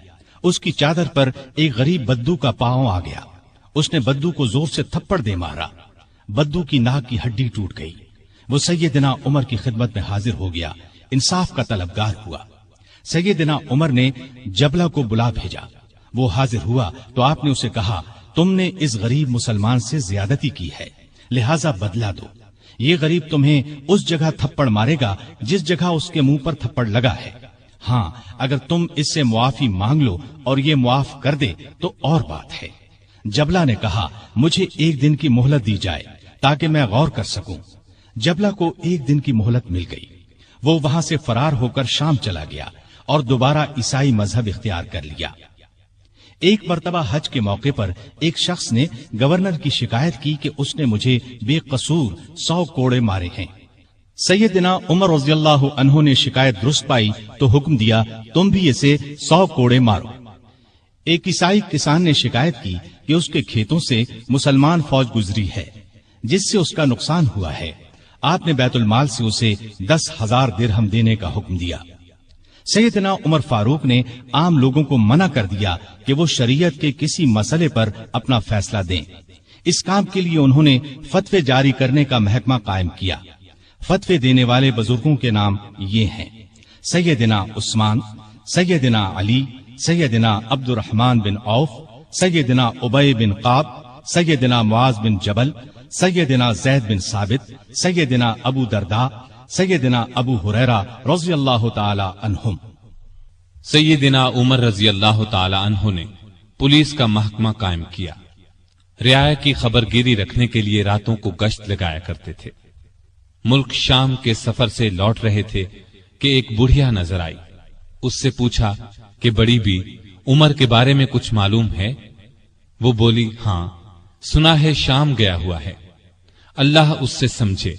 اس کی چادر پر ایک غریب بدو کا پاؤں آ گیا۔ اس نے بدو کو زور سے تھپڑ دے مارا، بدو کی ناک کی ہڈی ٹوٹ گئی۔ وہ سیدنا عمر کی خدمت میں حاضر ہو گیا، انصاف کا طلبگار ہوا۔ سیدنا عمر نے جبلہ کو بلا بھیجا، وہ حاضر ہوا تو آپ نے اسے کہا، تم نے اس غریب مسلمان سے زیادتی کی ہے، لہذا بدلہ دو۔ یہ غریب تمہیں اس جگہ تھپڑ مارے گا جس جگہ اس کے منہ پر تھپڑ لگا ہے۔ ہاں، اگر تم اس سے معافی مانگ لو اور یہ معاف کر دے تو اور بات ہے۔ جبلہ نے کہا، مجھے ایک دن کی مہلت دی جائے تاکہ میں غور کر سکوں۔ جبلہ کو ایک دن کی مہلت مل گئی۔ وہ وہاں سے فرار ہو کر شام چلا گیا اور دوبارہ عیسائی مذہب اختیار کر لیا۔ ایک مرتبہ حج کے موقع پر ایک شخص نے گورنر کی شکایت کی کہ اس نے مجھے بے قصور 100 کوڑے مارے ہیں۔ سیدنا عمر رضی اللہ عنہ نے شکایت درست پائی تو حکم دیا، تم بھی اسے 100 کوڑے مارو۔ ایک عیسائی کسان نے شکایت کی کہ اس کے کھیتوں سے مسلمان فوج گزری ہے جس سے اس کا نقصان ہوا ہے۔ آپ نے بیت المال سے اسے 10,000 درہم دینے کا حکم دیا۔ سیدنا عمر فاروق نے عام لوگوں کو منع کر دیا کہ وہ شریعت کے کسی مسئلے پر اپنا فیصلہ دیں۔ اس کام کے لیے انہوں نے فتوے جاری کرنے کا محکمہ قائم کیا۔ فتوے دینے والے بزرگوں کے نام یہ ہیں: سیدنا عثمان، سیدنا علی، سیدنا عبد الرحمن بن عوف، سیدنا ابی بن قعب، سیدنا معاذ بن جبل، سیدنا زید بن ثابت، سیدنا ابو درداء، سیدنا ابو ہریرہ رضی اللہ تعالی عنہم۔ سیدنا عمر رضی اللہ تعالی عنہ نے پولیس کا محکمہ قائم کیا۔ رعایا کی خبرگیری رکھنے کے لیے راتوں کو گشت لگایا کرتے تھے۔ ملک شام کے سفر سے لوٹ رہے تھے کہ ایک بڑھیا نظر آئی۔ اس سے پوچھا کہ بڑی بی، عمر کے بارے میں کچھ معلوم ہے؟ وہ بولی، ہاں، سنا ہے شام گیا ہوا ہے، اللہ اس سے سمجھے،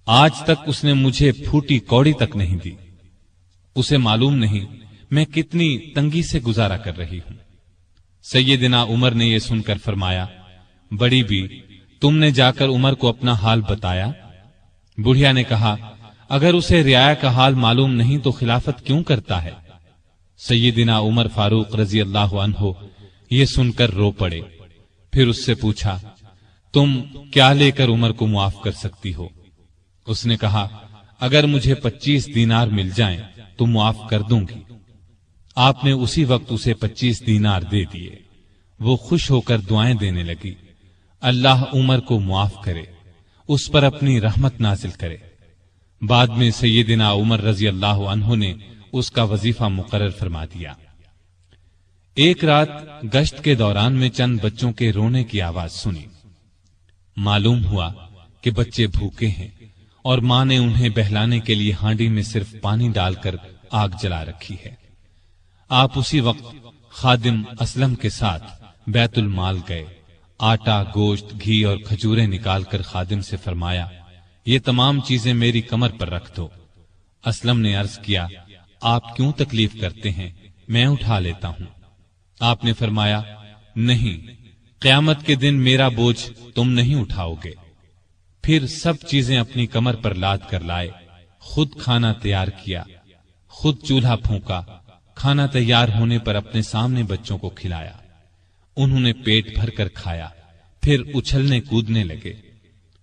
آج تک اس نے مجھے پھوٹی کوڑی تک نہیں دی۔ اسے معلوم نہیں میں کتنی تنگی سے گزارا کر رہی ہوں۔ سیدنا عمر نے یہ سن کر فرمایا، بڑی بی، تم نے جا کر عمر کو اپنا حال بتایا؟ بڑھیا نے کہا، اگر اسے رعایا کا حال معلوم نہیں تو خلافت کیوں کرتا ہے؟ سیدنا عمر فاروق رضی اللہ عنہ یہ سن کر رو پڑے۔ پھر اس سے پوچھا، تم کیا لے کر عمر کو معاف کر سکتی ہو؟ اس نے کہا، اگر مجھے 25 دینار مل جائیں تو معاف کر دوں گی۔ آپ نے اسی وقت اسے 25 دینار دے دیے۔ وہ خوش ہو کر دعائیں دینے لگی، اللہ عمر کو معاف کرے، اس پر اپنی رحمت نازل کرے۔ بعد میں سیدنا عمر رضی اللہ عنہ نے اس کا وظیفہ مقرر فرما دیا۔ ایک رات گشت کے دوران میں چند بچوں کے رونے کی آواز سنی۔ معلوم ہوا کہ بچے بھوکے ہیں اور ماں نے انہیں بہلانے کے لیے ہانڈی میں صرف پانی ڈال کر آگ جلا رکھی ہے۔ آپ اسی وقت خادم اسلم کے ساتھ بیت المال گئے، آٹا، گوشت، گھی اور کھجوریں نکال کر خادم سے فرمایا، یہ تمام چیزیں میری کمر پر رکھ دو۔ اسلم نے عرض کیا، آپ کیوں تکلیف کرتے ہیں، میں اٹھا لیتا ہوں۔ آپ نے فرمایا نہیں، قیامت کے دن میرا بوجھ تم نہیں اٹھاؤ گے۔ پھر سب چیزیں اپنی کمر پر لاد کر لائے، خود کھانا تیار کیا، خود چولہا پھونکا، کھانا تیار ہونے پر اپنے سامنے بچوں کو کھلایا۔ انہوں نے پیٹ بھر کر کھایا، پھر اچھلنے کودنے لگے۔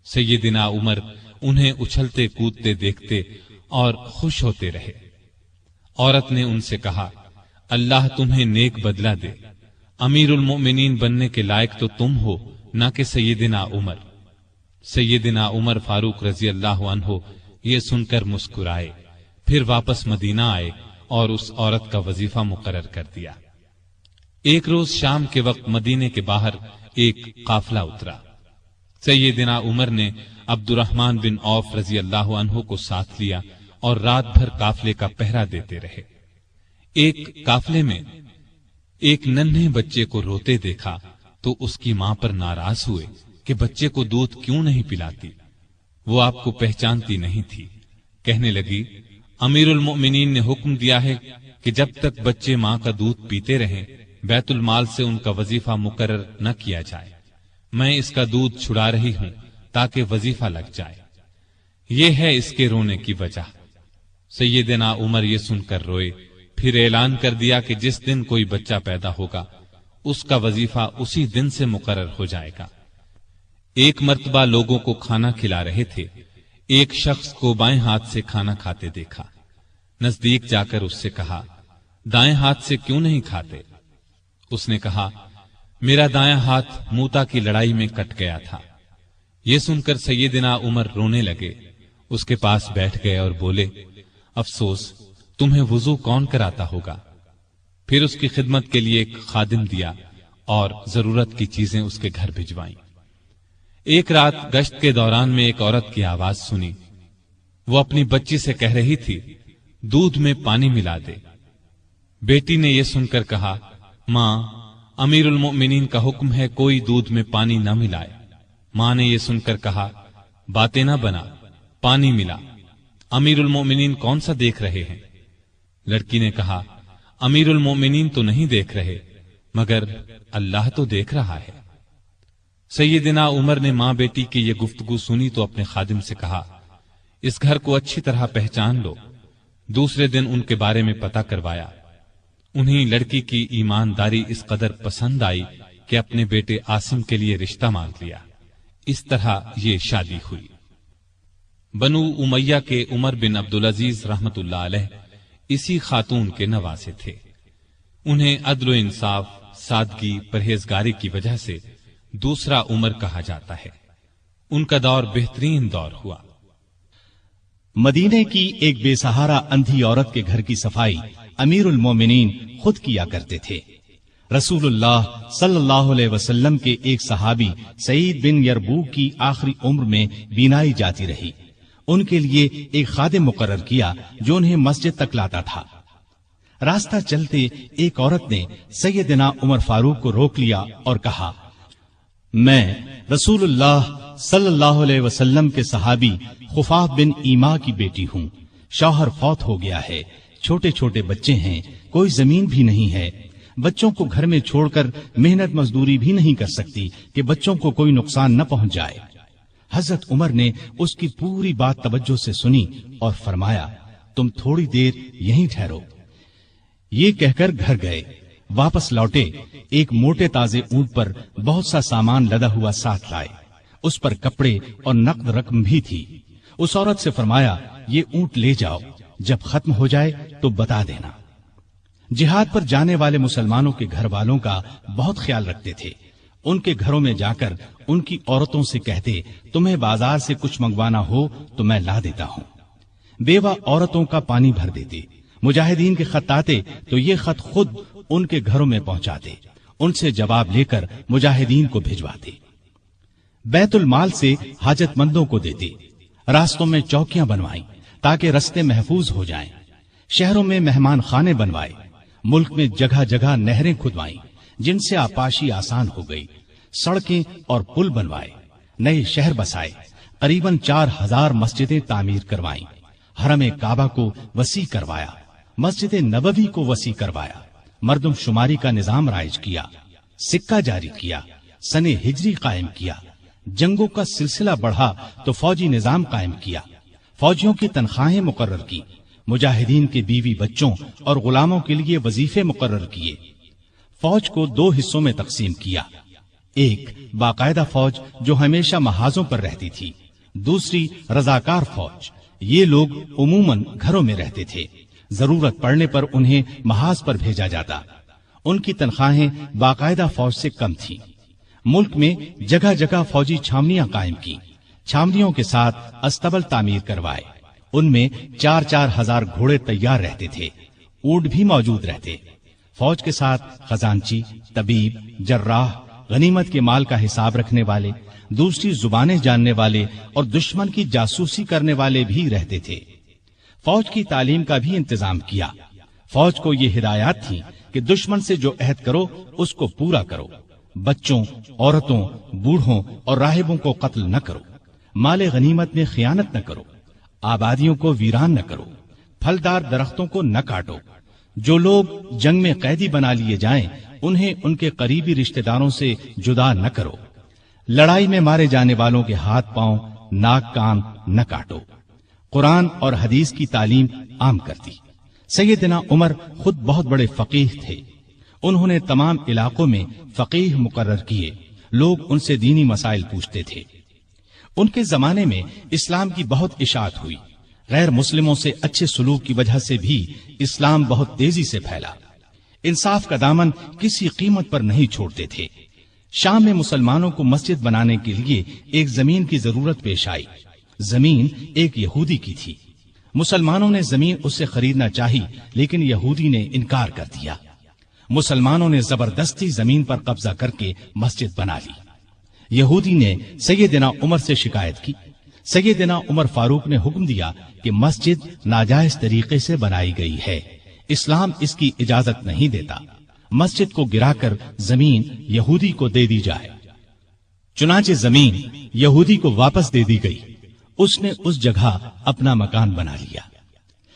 سیدنا عمر انہیں اچھلتے کودتے دیکھتے اور خوش ہوتے رہے۔ عورت نے ان سے کہا اللہ تمہیں نیک بدلہ دے، امیر المؤمنین بننے کے لائق تو تم ہو، نہ کہ سیدنا عمر۔ سیدنا عمر فاروق رضی اللہ عنہ یہ سن کر مسکرائے، پھر واپس مدینہ آئے اور اس عورت کا وظیفہ مقرر کر دیا۔ ایک روز شام کے وقت مدینے کے باہر ایک قافلہ اترا۔ سیدنا عمر نے عبد الرحمن بن عوف رضی اللہ عنہ کو ساتھ لیا اور رات بھر قافلے کا پہرا دیتے رہے۔ ایک قافلے میں ایک ننھے بچے کو روتے دیکھا تو اس کی ماں پر ناراض ہوئے کہ بچے کو دودھ کیوں نہیں پلاتی۔ وہ آپ کو پہچانتی نہیں تھی، کہنے لگی امیر المؤمنین نے حکم دیا ہے کہ جب تک بچے ماں کا دودھ پیتے رہیں بیت المال سے ان کا وظیفہ مقرر نہ کیا جائے۔ میں اس کا دودھ چھڑا رہی ہوں تاکہ وظیفہ لگ جائے۔ یہ ہے اس کے رونے کی وجہ۔ سیدنا عمر یہ سن کر روئے، پھر اعلان کر دیا کہ جس دن کوئی بچہ پیدا ہوگا اس کا وظیفہ اسی دن سے مقرر ہو جائے گا۔ ایک مرتبہ لوگوں کو کھانا کھلا رہے تھے، ایک شخص کو بائیں ہاتھ سے کھانا کھاتے دیکھا۔ نزدیک جا کر اس سے کہا دائیں ہاتھ سے کیوں نہیں کھاتے؟ اس نے کہا میرا دایاں ہاتھ موتا کی لڑائی میں کٹ گیا تھا۔ یہ سن کر سیدنا عمر رونے لگے، اس کے پاس بیٹھ گئے اور بولے افسوس، تمہیں وضو کون کراتا ہوگا؟ پھر اس کی خدمت کے لیے ایک خادم دیا اور ضرورت کی چیزیں اس کے گھر بھجوائیں۔ ایک رات گشت کے دوران میں ایک عورت کی آواز سنی۔ وہ اپنی بچی سے کہہ رہی تھی دودھ میں پانی ملا دے۔ بیٹی نے یہ سن کر کہا ماں، امیر المؤمنین کا حکم ہے کوئی دودھ میں پانی نہ ملائے۔ ماں نے یہ سن کر کہا باتیں نہ بنا، پانی ملا۔ امیر المؤمنین کون سا دیکھ رہے ہیں؟ لڑکی نے کہا امیر المؤمنین تو نہیں دیکھ رہے، مگر اللہ تو دیکھ رہا ہے۔ سیدنا عمر نے ماں بیٹی کی یہ گفتگو سنی تو اپنے خادم سے کہا اس گھر کو اچھی طرح پہچان لو۔ دوسرے دن ان کے بارے میں پتہ کروایا۔ انہیں لڑکی کی ایمانداری اس قدر پسند آئی کہ اپنے بیٹے عاصم کے لیے رشتہ مانگ لیا۔ اس طرح یہ شادی ہوئی۔ بنو امیہ کے عمر بن عبدالعزیز رحمت اللہ علیہ اسی خاتون کے نواسے تھے۔ انہیں عدل و انصاف، سادگی، پرہیزگاری کی وجہ سے دوسرا عمر کہا جاتا ہے۔ ان کا دور بہترین دور ہوا۔ مدینے کی ایک بے سہارا اندھی عورت کے گھر کی صفائی امیر المومنین خود کیا کرتے تھے۔ رسول اللہ صلی اللہ علیہ وسلم کے ایک صحابی سعید بن یربوع کی آخری عمر میں بینائی جاتی رہی۔ ان کے لیے ایک خادم مقرر کیا جو انہیں مسجد تک لاتا تھا۔ راستہ چلتے ایک عورت نے سیدنا عمر فاروق کو روک لیا اور کہا میں رسول اللہ صلی اللہ علیہ وسلم کے صحابی خفاف بن ایما کی بیٹی ہوں۔ شوہر فوت ہو گیا ہے، چھوٹے چھوٹے بچے ہیں، کوئی زمین بھی نہیں ہے، بچوں کو گھر میں چھوڑ کر محنت مزدوری بھی نہیں کر سکتی کہ بچوں کو کوئی نقصان نہ پہنچ جائے۔ حضرت عمر نے اس کی پوری بات توجہ سے سنی اور فرمایا تم تھوڑی دیر یہیں ٹھہرو۔ یہ کہہ کر گھر گئے۔ واپس لوٹے، ایک موٹے تازے اونٹ پر بہت سا سامان لدا ہوا ساتھ لائے۔ اس پر کپڑے اور نقد رقم بھی تھی۔ اس عورت سے فرمایا یہ اونٹ لے جاؤ، جب ختم ہو جائے تو بتا دینا۔ جہاد پر جانے والے مسلمانوں کے گھر والوں کا بہت خیال رکھتے تھے۔ ان کے گھروں میں جا کر ان کی عورتوں سے کہتے تمہیں بازار سے کچھ منگوانا ہو تو میں لا دیتا ہوں۔ بیوہ عورتوں کا پانی بھر دیتے۔ مجاہدین کے خط آتے تو یہ خط خود ان کے گھروں میں پہنچاتے، ان سے جواب لے کر مجاہدین کو بھجواتے۔ بیت المال سے حاجت مندوں کو دیتے۔ راستوں میں چوکیاں بنوائیں تاکہ رستے محفوظ ہو جائیں۔ شہروں میں مہمان خانے بنوائے۔ ملک میں جگہ جگہ نہریں کھدوائیں جن سے آپاشی آسان ہو گئی۔ سڑکیں اور پل بنوائے، نئے شہر بسائے، قریباً 4000 مسجدیں تعمیر کروائیں، حرم کعبہ کو وسیع کروایا، مسجد نبوی کو وسیع کروایا، مردم شماری کا نظام رائج کیا، سکہ جاری کیا، سن ہجری قائم کیا، جنگوں کا سلسلہ بڑھا تو فوجی نظام قائم کیا، فوجیوں کی تنخواہیں مقرر کی، مجاہدین کے بیوی بچوں اور غلاموں کے لیے وظیفے مقرر کیے، فوج کو 2 حصوں میں تقسیم کیا، ایک باقاعدہ فوج جو ہمیشہ محاذوں پر رہتی تھی، دوسری رضاکار فوج، یہ لوگ عموماً گھروں میں رہتے تھے، ضرورت پڑنے پر انہیں محاذ پر بھیجا جاتا، ان کی تنخواہیں باقاعدہ فوج سے کم تھیں۔ ملک میں جگہ جگہ فوجی چھاونیاں قائم کی، چھاونیوں کے ساتھ استبل تعمیر کروائے، ان میں 4-4 ہزار گھوڑے تیار رہتے تھے، اونٹ بھی موجود رہتے، فوج کے ساتھ خزانچی، طبیب، جراح، غنیمت کے مال کا حساب رکھنے والے، دوسری زبانیں جاننے والے اور دشمن کی جاسوسی کرنے والے بھی رہتے تھے۔ فوج کی تعلیم کا بھی انتظام کیا، فوج کو یہ ہدایات تھیں کہ دشمن سے جو عہد کرو اس کو پورا کرو، بچوں، عورتوں، بوڑھوں اور راہبوں کو قتل نہ کرو، مال غنیمت میں خیانت نہ کرو، آبادیوں کو ویران نہ کرو، پھلدار درختوں کو نہ کاٹو، جو لوگ جنگ میں قیدی بنا لیے جائیں انہیں ان کے قریبی رشتہ داروں سے جدا نہ کرو، لڑائی میں مارے جانے والوں کے ہاتھ پاؤں، ناک کان نہ کاٹو، قرآن اور حدیث کی تعلیم عام کر دی۔ سیدنا عمر خود بہت بڑے فقیہ تھے، انہوں نے تمام علاقوں میں فقیہ مقرر کیے، لوگ ان سے دینی مسائل پوچھتے تھے۔ ان کے زمانے میں اسلام کی بہت اشاعت ہوئی، غیر مسلموں سے اچھے سلوک کی وجہ سے بھی اسلام بہت تیزی سے پھیلا، انصاف کا دامن کسی قیمت پر نہیں چھوڑتے تھے۔ شام میں مسلمانوں کو مسجد بنانے کے لیے ایک زمین کی ضرورت پیش آئی، زمین ایک یہودی کی تھی، مسلمانوں نے زمین اس سے خریدنا چاہی لیکن یہودی نے انکار کر دیا، مسلمانوں نے زبردستی زمین پر قبضہ کر کے مسجد بنا لی۔ یہودی نے سیدنا عمر سے شکایت کی، سیدنا عمر فاروق نے حکم دیا کہ مسجد ناجائز طریقے سے بنائی گئی ہے، اسلام اس کی اجازت نہیں دیتا، مسجد کو گرا کر زمین یہودی کو دے دی جائے۔ چنانچہ زمین یہودی کو واپس دے دی گئی، اس نے اس جگہ اپنا مکان بنا لیا۔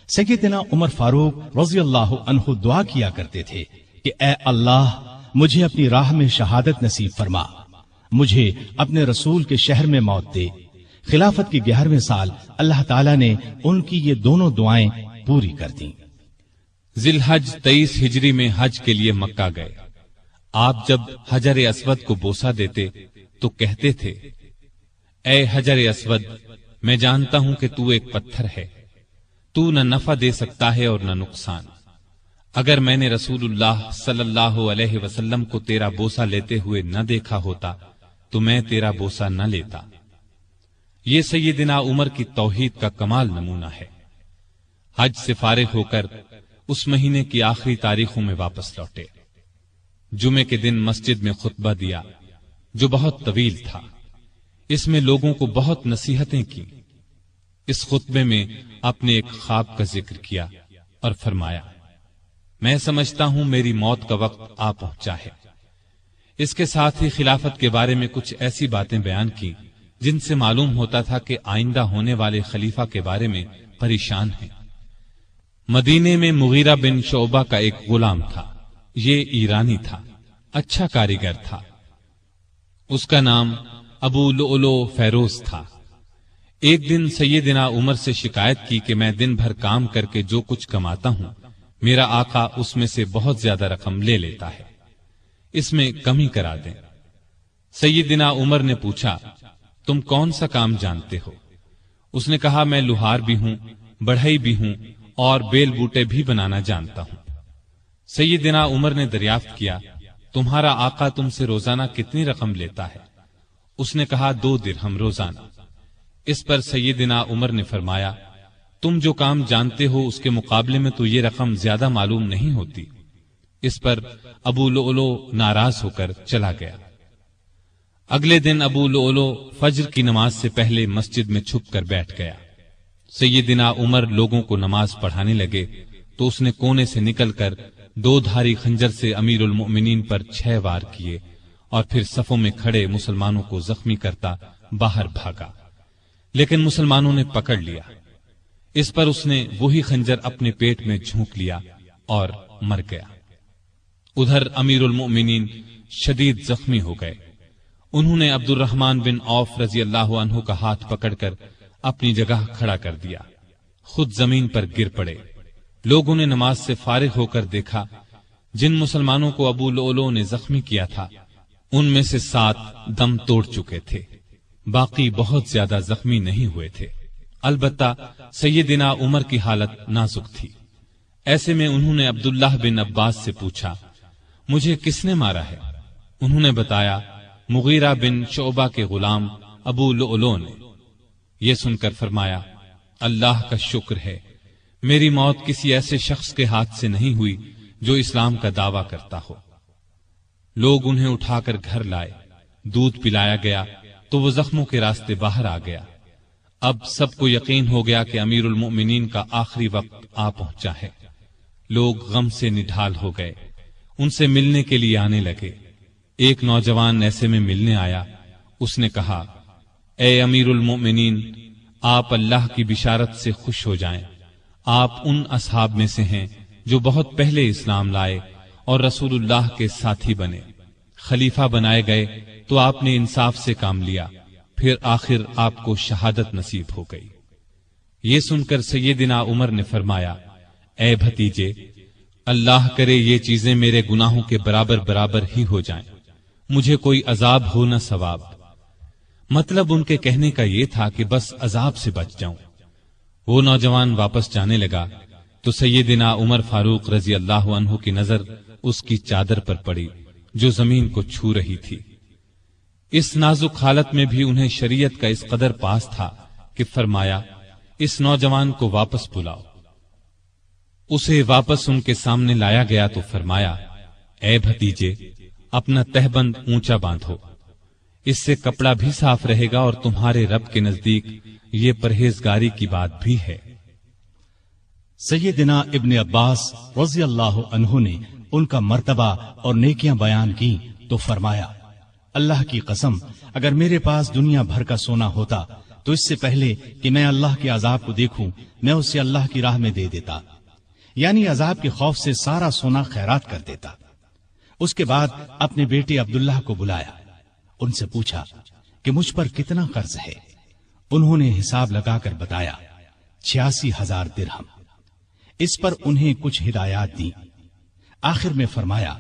سیدنا عمر فاروق رضی اللہ عنہ دعا کیا کرتے تھے کہ اے اللہ مجھے اپنی راہ میں شہادت نصیب فرما، مجھے اپنے رسول کے شہر میں موت دے۔ خلافت کے 11ویں سال اللہ تعالیٰ نے ان کی یہ دونوں دعائیں پوری کر دیں۔ ذی الحج 23 ہجری میں حج کے لیے مکہ گئے۔ آپ جب حجر اسود کو بوسہ دیتے تو کہتے تھے، اے حجر اسود، میں جانتا ہوں کہ تو ایک پتھر ہے، تو نہ نفع دے سکتا ہے اور نہ نقصان۔ اگر میں نے رسول اللہ صلی اللہ علیہ وسلم کو تیرا بوسہ لیتے ہوئے نہ دیکھا ہوتا تو میں تیرا بوسہ نہ لیتا۔ یہ سیدنا عمر کی توحید کا کمال نمونہ ہے۔ حج سے فارغ ہو کر اس مہینے کی آخری تاریخوں میں واپس لوٹے۔ جمعے کے دن مسجد میں خطبہ دیا جو بہت طویل تھا، اس میں لوگوں کو بہت نصیحتیں کی۔ اس خطبے میں اپنے ایک خواب کا ذکر کیا اور فرمایا، میں سمجھتا ہوں میری موت کا وقت آ پہنچا ہے۔ اس کے ساتھ ہی خلافت کے بارے میں کچھ ایسی باتیں بیان کی جن سے معلوم ہوتا تھا کہ آئندہ ہونے والے خلیفہ کے بارے میں پریشان ہیں۔ مدینے میں مغیرہ بن شعبہ کا ایک غلام تھا، یہ ایرانی تھا، اچھا کاریگر تھا، اس کا نام ابو لؤلؤ فیروز تھا۔ ایک دن سیدنا عمر سے شکایت کی کہ میں دن بھر کام کر کے جو کچھ کماتا ہوں میرا آقا اس میں سے بہت زیادہ رقم لے لیتا ہے، اس میں کمی کرا دیں۔ سیدنا عمر نے پوچھا، تم کون سا کام جانتے ہو؟ اس نے کہا، میں لوہار بھی ہوں، بڑھئی بھی ہوں اور بیل بوٹے بھی بنانا جانتا ہوں۔ سیدنا عمر نے دریافت کیا، تمہارا آقا تم سے روزانہ کتنی رقم لیتا ہے؟ اس نے کہا، 2 درہم روزانہ۔ اس پر سیدنا عمر نے فرمایا، تم جو کام جانتے ہو اس کے مقابلے میں تو یہ رقم زیادہ معلوم نہیں ہوتی۔ اس پر ابو لؤلؤ ناراض ہو کر چلا گیا۔ اگلے دن ابو لؤلؤ فجر کی نماز سے پہلے مسجد میں چھپ کر بیٹھ گیا۔ سیدنا عمر لوگوں کو نماز پڑھانے لگے تو اس نے کونے سے نکل کر 2 دھاری خنجر سے امیر المؤمنین پر 6 وار کیے اور پھر صفوں میں کھڑے مسلمانوں کو زخمی کرتا باہر بھاگا، لیکن مسلمانوں نے پکڑ لیا۔ اس پر اس نے وہی خنجر اپنے پیٹ میں جھونک لیا اور مر گیا۔ ادھر امیر المؤمنین شدید زخمی ہو گئے۔ انہوں نے عبد الرحمن بن عوف رضی اللہ عنہ کا ہاتھ پکڑ کر اپنی جگہ کھڑا کر دیا، خود زمین پر گر پڑے۔ لوگوں نے نماز سے فارغ ہو کر دیکھا، جن مسلمانوں کو ابو لؤلؤ نے زخمی کیا تھا ان میں سے 7 دم توڑ چکے تھے، باقی بہت زیادہ زخمی نہیں ہوئے تھے۔ البتہ سیدنا عمر کی حالت نازک تھی۔ ایسے میں انہوں نے عبداللہ بن عباس سے پوچھا، مجھے کس نے مارا ہے؟ انہوں نے بتایا، مغیرہ بن شعبہ کے غلام ابو لؤلؤ نے۔ یہ سن کر فرمایا، اللہ کا شکر ہے، میری موت کسی ایسے شخص کے ہاتھ سے نہیں ہوئی جو اسلام کا دعویٰ کرتا ہو۔ لوگ انہیں اٹھا کر گھر لائے، دودھ پلایا گیا تو وہ زخموں کے راستے باہر آ گیا۔ اب سب کو یقین ہو گیا کہ امیر المؤمنین کا آخری وقت آ پہنچا ہے۔ لوگ غم سے نڈھال ہو گئے، ان سے ملنے کے لیے آنے لگے۔ ایک نوجوان ایسے میں ملنے آیا، اس نے کہا، اے امیر المؤمنین، آپ اللہ کی بشارت سے خوش ہو جائیں، آپ ان اصحاب میں سے ہیں جو بہت پہلے اسلام لائے اور رسول اللہ کے ساتھی بنے۔ خلیفہ بنائے گئے تو آپ نے انصاف سے کام لیا، پھر آخر آپ کو شہادت نصیب ہو گئی۔ یہ سن کر سیدنا عمر نے فرمایا، اے بھتیجے، اللہ کرے یہ چیزیں میرے گناہوں کے برابر برابر ہی ہو جائیں، مجھے کوئی عذاب ہو نہ ثواب۔ مطلب ان کے کہنے کا یہ تھا کہ بس عذاب سے بچ جاؤں۔ وہ نوجوان واپس جانے لگا تو سیدنا عمر فاروق رضی اللہ عنہ کی نظر اس کی چادر پر پڑی جو زمین کو چھو رہی تھی۔ اس نازک حالت میں بھی انہیں شریعت کا اس قدر پاس تھا کہ فرمایا، اس نوجوان کو واپس بلاؤ۔ اسے واپس ان کے سامنے لایا گیا تو فرمایا، اے بھتیجے، اپنا تہبند اونچا باندھو، اس سے کپڑا بھی صاف رہے گا اور تمہارے رب کے نزدیک یہ پرہیزگاری کی بات بھی ہے۔ سیدنا ابن عباس رضی اللہ عنہ نے ان کا مرتبہ اور نیکیاں بیان کی تو فرمایا، اللہ کی قسم، اگر میرے پاس دنیا بھر کا سونا ہوتا تو اس سے پہلے کہ میں اللہ کے عذاب کو دیکھوں میں اسے اللہ کی راہ میں دے دیتا، یعنی عذاب کے خوف سے سارا سونا خیرات کر دیتا۔ اس کے بعد اپنے بیٹے عبداللہ کو بلایا، ان سے پوچھا کہ مجھ پر کتنا قرض ہے۔ انہوں نے حساب لگا کر بتایا، 86,000 درہم۔ اس پر انہیں کچھ ہدایات دی۔ آخر میں فرمایا،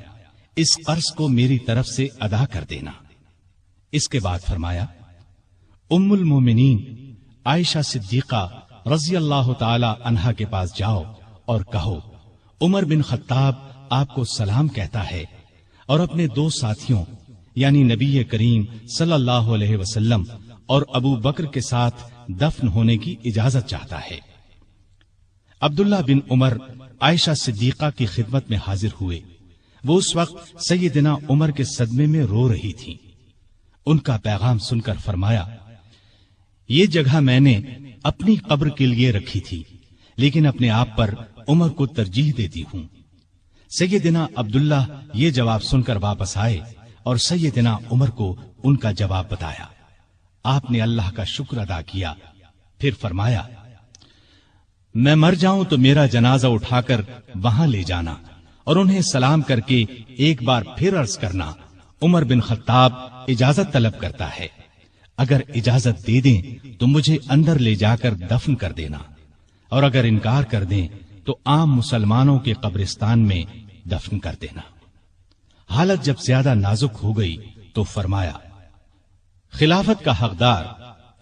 اس قرض کو میری طرف سے ادا کر دینا۔ اس کے بعد فرمایا، ام المومنین عائشہ صدیقہ رضی اللہ تعالی عنہا کے پاس جاؤ اور کہو، عمر بن خطاب آپ کو سلام کہتا ہے اور اپنے 2 ساتھیوں یعنی نبی کریم صلی اللہ علیہ وسلم اور ابو بکر کے ساتھ دفن ہونے کی اجازت چاہتا ہے۔ عبداللہ بن عمر عائشہ صدیقہ کی خدمت میں حاضر ہوئے۔ وہ اس وقت سیدنا عمر کے صدمے میں رو رہی تھیں۔ ان کا پیغام سن کر فرمایا، یہ جگہ میں نے اپنی قبر کے لیے رکھی تھی، لیکن اپنے آپ پر عمر کو ترجیح دیتی ہوں۔ سیدنا عبداللہ یہ جواب سن کر واپس آئے اور سیدنا عمر کو ان کا جواب بتایا۔ آپ نے اللہ کا شکر ادا کیا، پھر فرمایا، میں مر جاؤں تو میرا جنازہ اٹھا کر وہاں لے جانا اور انہیں سلام کر کے ایک بار پھر عرض کرنا، عمر بن خطاب اجازت طلب کرتا ہے، اگر اجازت دے دیں تو مجھے اندر لے جا کر دفن کر دینا، اور اگر انکار کر دیں تو عام مسلمانوں کے قبرستان میں دفن کر دینا۔ حالت جب زیادہ نازک ہو گئی تو فرمایا، خلافت کا حقدار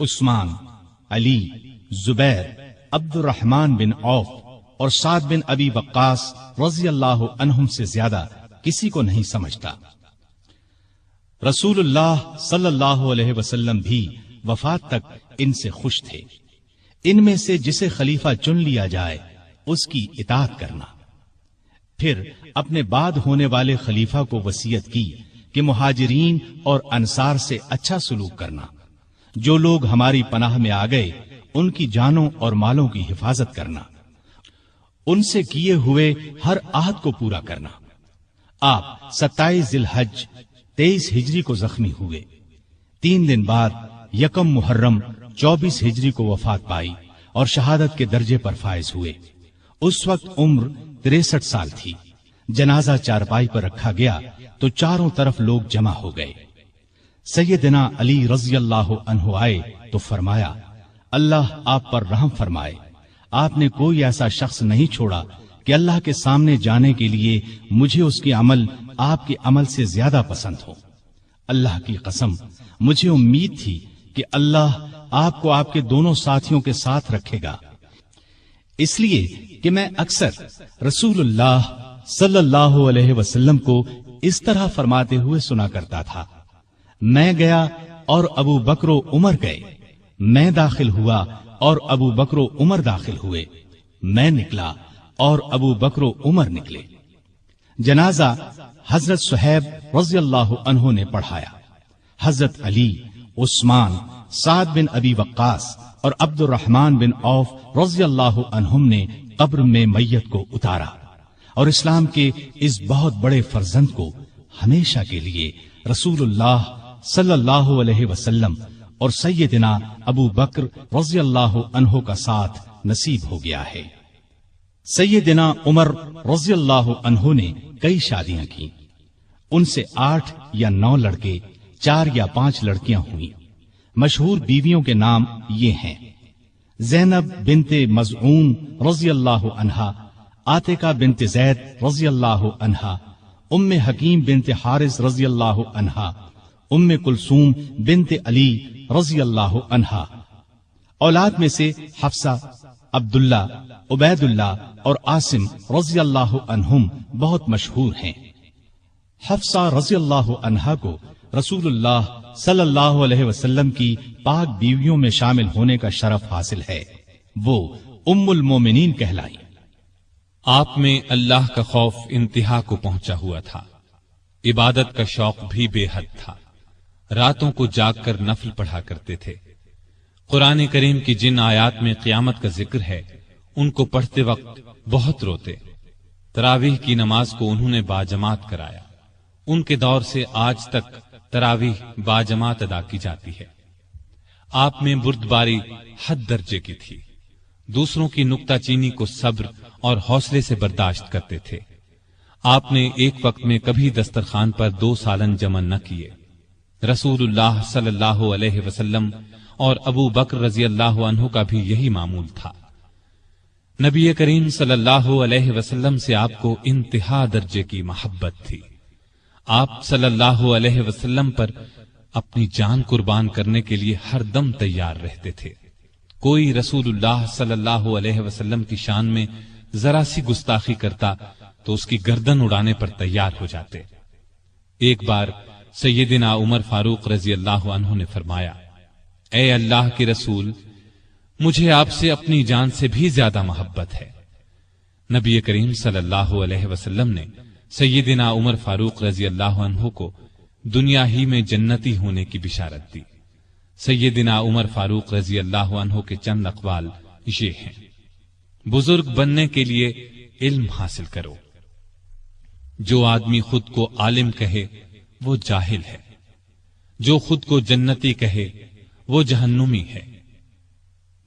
عثمان، علی، زبیر، عبد الرحمن بن عوف اور سعد بن ابی وقاص رضی اللہ عنہم سے زیادہ کسی کو نہیں سمجھتا۔ رسول اللہ صلی اللہ علیہ وسلم بھی وفات تک ان سے خوش تھے۔ ان میں سے جسے خلیفہ چن لیا جائے اس کی اطاعت کرنا۔ پھر اپنے بعد ہونے والے خلیفہ کو وصیت کی کہ مہاجرین اور انصار سے اچھا سلوک کرنا، جو لوگ ہماری پناہ میں آ گئے ان کی جانوں اور مالوں کی حفاظت کرنا، ان سے کیے ہوئے ہر عہد کو پورا کرنا۔ آپ 27 ذی الحج 23 ہجری کو زخمی ہوئے۔ 3 دن بعد 1 محرم 24 ہجری کو وفات پائی اور شہادت کے درجے پر فائز ہوئے۔ اس وقت عمر 63 سال تھی۔ جنازہ چارپائی پر رکھا گیا تو چاروں طرف لوگ جمع ہو گئے۔ سیدنا علی رضی اللہ عنہ آئے تو فرمایا، اللہ آپ پر رحم فرمائے، آپ نے کوئی ایسا شخص نہیں چھوڑا کہ اللہ کے سامنے جانے کے لیے مجھے اس کے عمل آپ کے عمل سے زیادہ پسند ہو۔ اللہ کی قسم مجھے امید تھی کہ اللہ آپ کو آپ کے دونوں ساتھیوں کے ساتھ رکھے گا، اس لیے کہ میں اکثر رسول اللہ صلی اللہ علیہ وسلم کو اس طرح فرماتے ہوئے سنا کرتا تھا، میں گیا اور ابو بکر و عمر گئے، میں داخل ہوا اور ابو بکر و عمر داخل ہوئے، میں نکلا اور ابو بکر و عمر نکلے۔ جنازہ حضرت صہیب رضی اللہ عنہ نے پڑھایا۔ حضرت علی، عثمان، سعد بن ابی وقاص اور عبد الرحمن بن عوف رضی اللہ عنہم نے قبر میں میت کو اتارا اور اسلام کے اس بہت بڑے فرزند کو ہمیشہ کے لیے رسول اللہ صلی اللہ علیہ وسلم اور سیدنا ابو بکر رضی اللہ عنہ کا ساتھ نصیب ہو گیا ہے۔ سیدنا عمر رضی اللہ عنہ نے کئی شادیاں کی، ان سے 8 یا 9 لڑکے، 4 یا 5 لڑکیاں ہوئیں۔ مشہور بیویوں کے نام یہ ہیں: زینب بنت مزعون رضی اللہ عنہا، عاتقہ بنت زید رضی اللہ عنہا، ام حکیم بنت حارث رضی اللہ عنہا، ام کلثوم بنت علی رضی اللہ عنہا۔ اولاد میں سے حفصہ، عبداللہ، عبید اللہ اور عاصم رضی اللہ عنہم بہت مشہور ہیں۔ حفصہ رضی اللہ عنہا کو رسول اللہ صلی اللہ علیہ وسلم کی پاک بیویوں میں شامل ہونے کا شرف حاصل ہے، وہ ام المومنین کہلائی۔ آپ میں اللہ کا خوف انتہا کو پہنچا ہوا تھا، عبادت کا شوق بھی بے حد تھا، راتوں کو جاگ کر نفل پڑھا کرتے تھے۔ قرآن کریم کی جن آیات میں قیامت کا ذکر ہے ان کو پڑھتے وقت بہت روتے۔ تراویح کی نماز کو انہوں نے باجماعت کرایا، ان کے دور سے آج تک تراویح باجماعت ادا کی جاتی ہے۔ آپ میں بردباری حد درجے کی تھی، دوسروں کی نکتہ چینی کو صبر اور حوصلے سے برداشت کرتے تھے۔ آپ نے ایک وقت میں کبھی دسترخوان پر 2 سالن جمع نہ کیے۔ رسول اللہ صلی اللہ علیہ وسلم اور ابو بکر رضی اللہ عنہ کا بھی یہی معمول تھا۔ نبی کریم صلی اللہ علیہ وسلم سے آپ کو انتہا درجے کی محبت تھی۔ آپ صلی اللہ علیہ وسلم پر اپنی جان قربان کرنے کے لیے ہر دم تیار رہتے تھے۔ کوئی رسول اللہ صلی اللہ علیہ وسلم کی شان میں ذرا سی گستاخی کرتا تو اس کی گردن اڑانے پر تیار ہو جاتے۔ ایک بار سیدنا عمر فاروق رضی اللہ عنہ نے فرمایا، اے اللہ کے رسول، مجھے آپ سے اپنی جان سے بھی زیادہ محبت ہے۔ نبی کریم صلی اللہ علیہ وسلم نے سیدنا عمر فاروق رضی اللہ عنہ کو دنیا ہی میں جنتی ہونے کی بشارت دی۔ سیدنا عمر فاروق رضی اللہ عنہ کے چند اقوال یہ ہیں: بزرگ بننے کے لیے علم حاصل کرو۔ جو آدمی خود کو عالم کہے وہ جاہل ہے، جو خود کو جنتی کہے وہ جہنمی ہے۔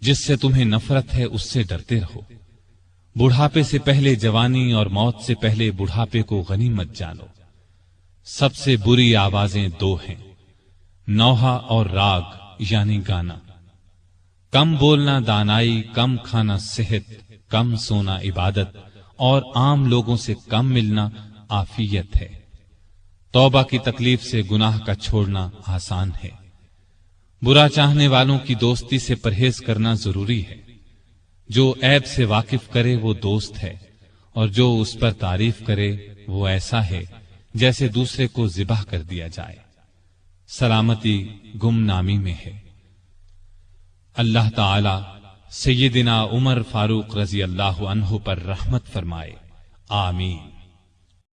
جس سے تمہیں نفرت ہے اس سے ڈرتے رہو۔ بڑھاپے سے پہلے جوانی اور موت سے پہلے بڑھاپے کو غنیمت جانو۔ سب سے بری آوازیں 2 ہیں، نوحہ اور راگ یعنی گانا۔ کم بولنا دانائی، کم کھانا صحت، کم سونا عبادت اور عام لوگوں سے کم ملنا عافیت ہے۔ توبہ کی تکلیف سے گناہ کا چھوڑنا آسان ہے۔ برا چاہنے والوں کی دوستی سے پرہیز کرنا ضروری ہے۔ جو عیب سے واقف کرے وہ دوست ہے، اور جو اس پر تعریف کرے وہ ایسا ہے جیسے دوسرے کو ذبح کر دیا جائے۔ سلامتی گمنامی میں ہے۔ اللہ تعالی سیدنا عمر فاروق رضی اللہ عنہ پر رحمت فرمائے، آمین۔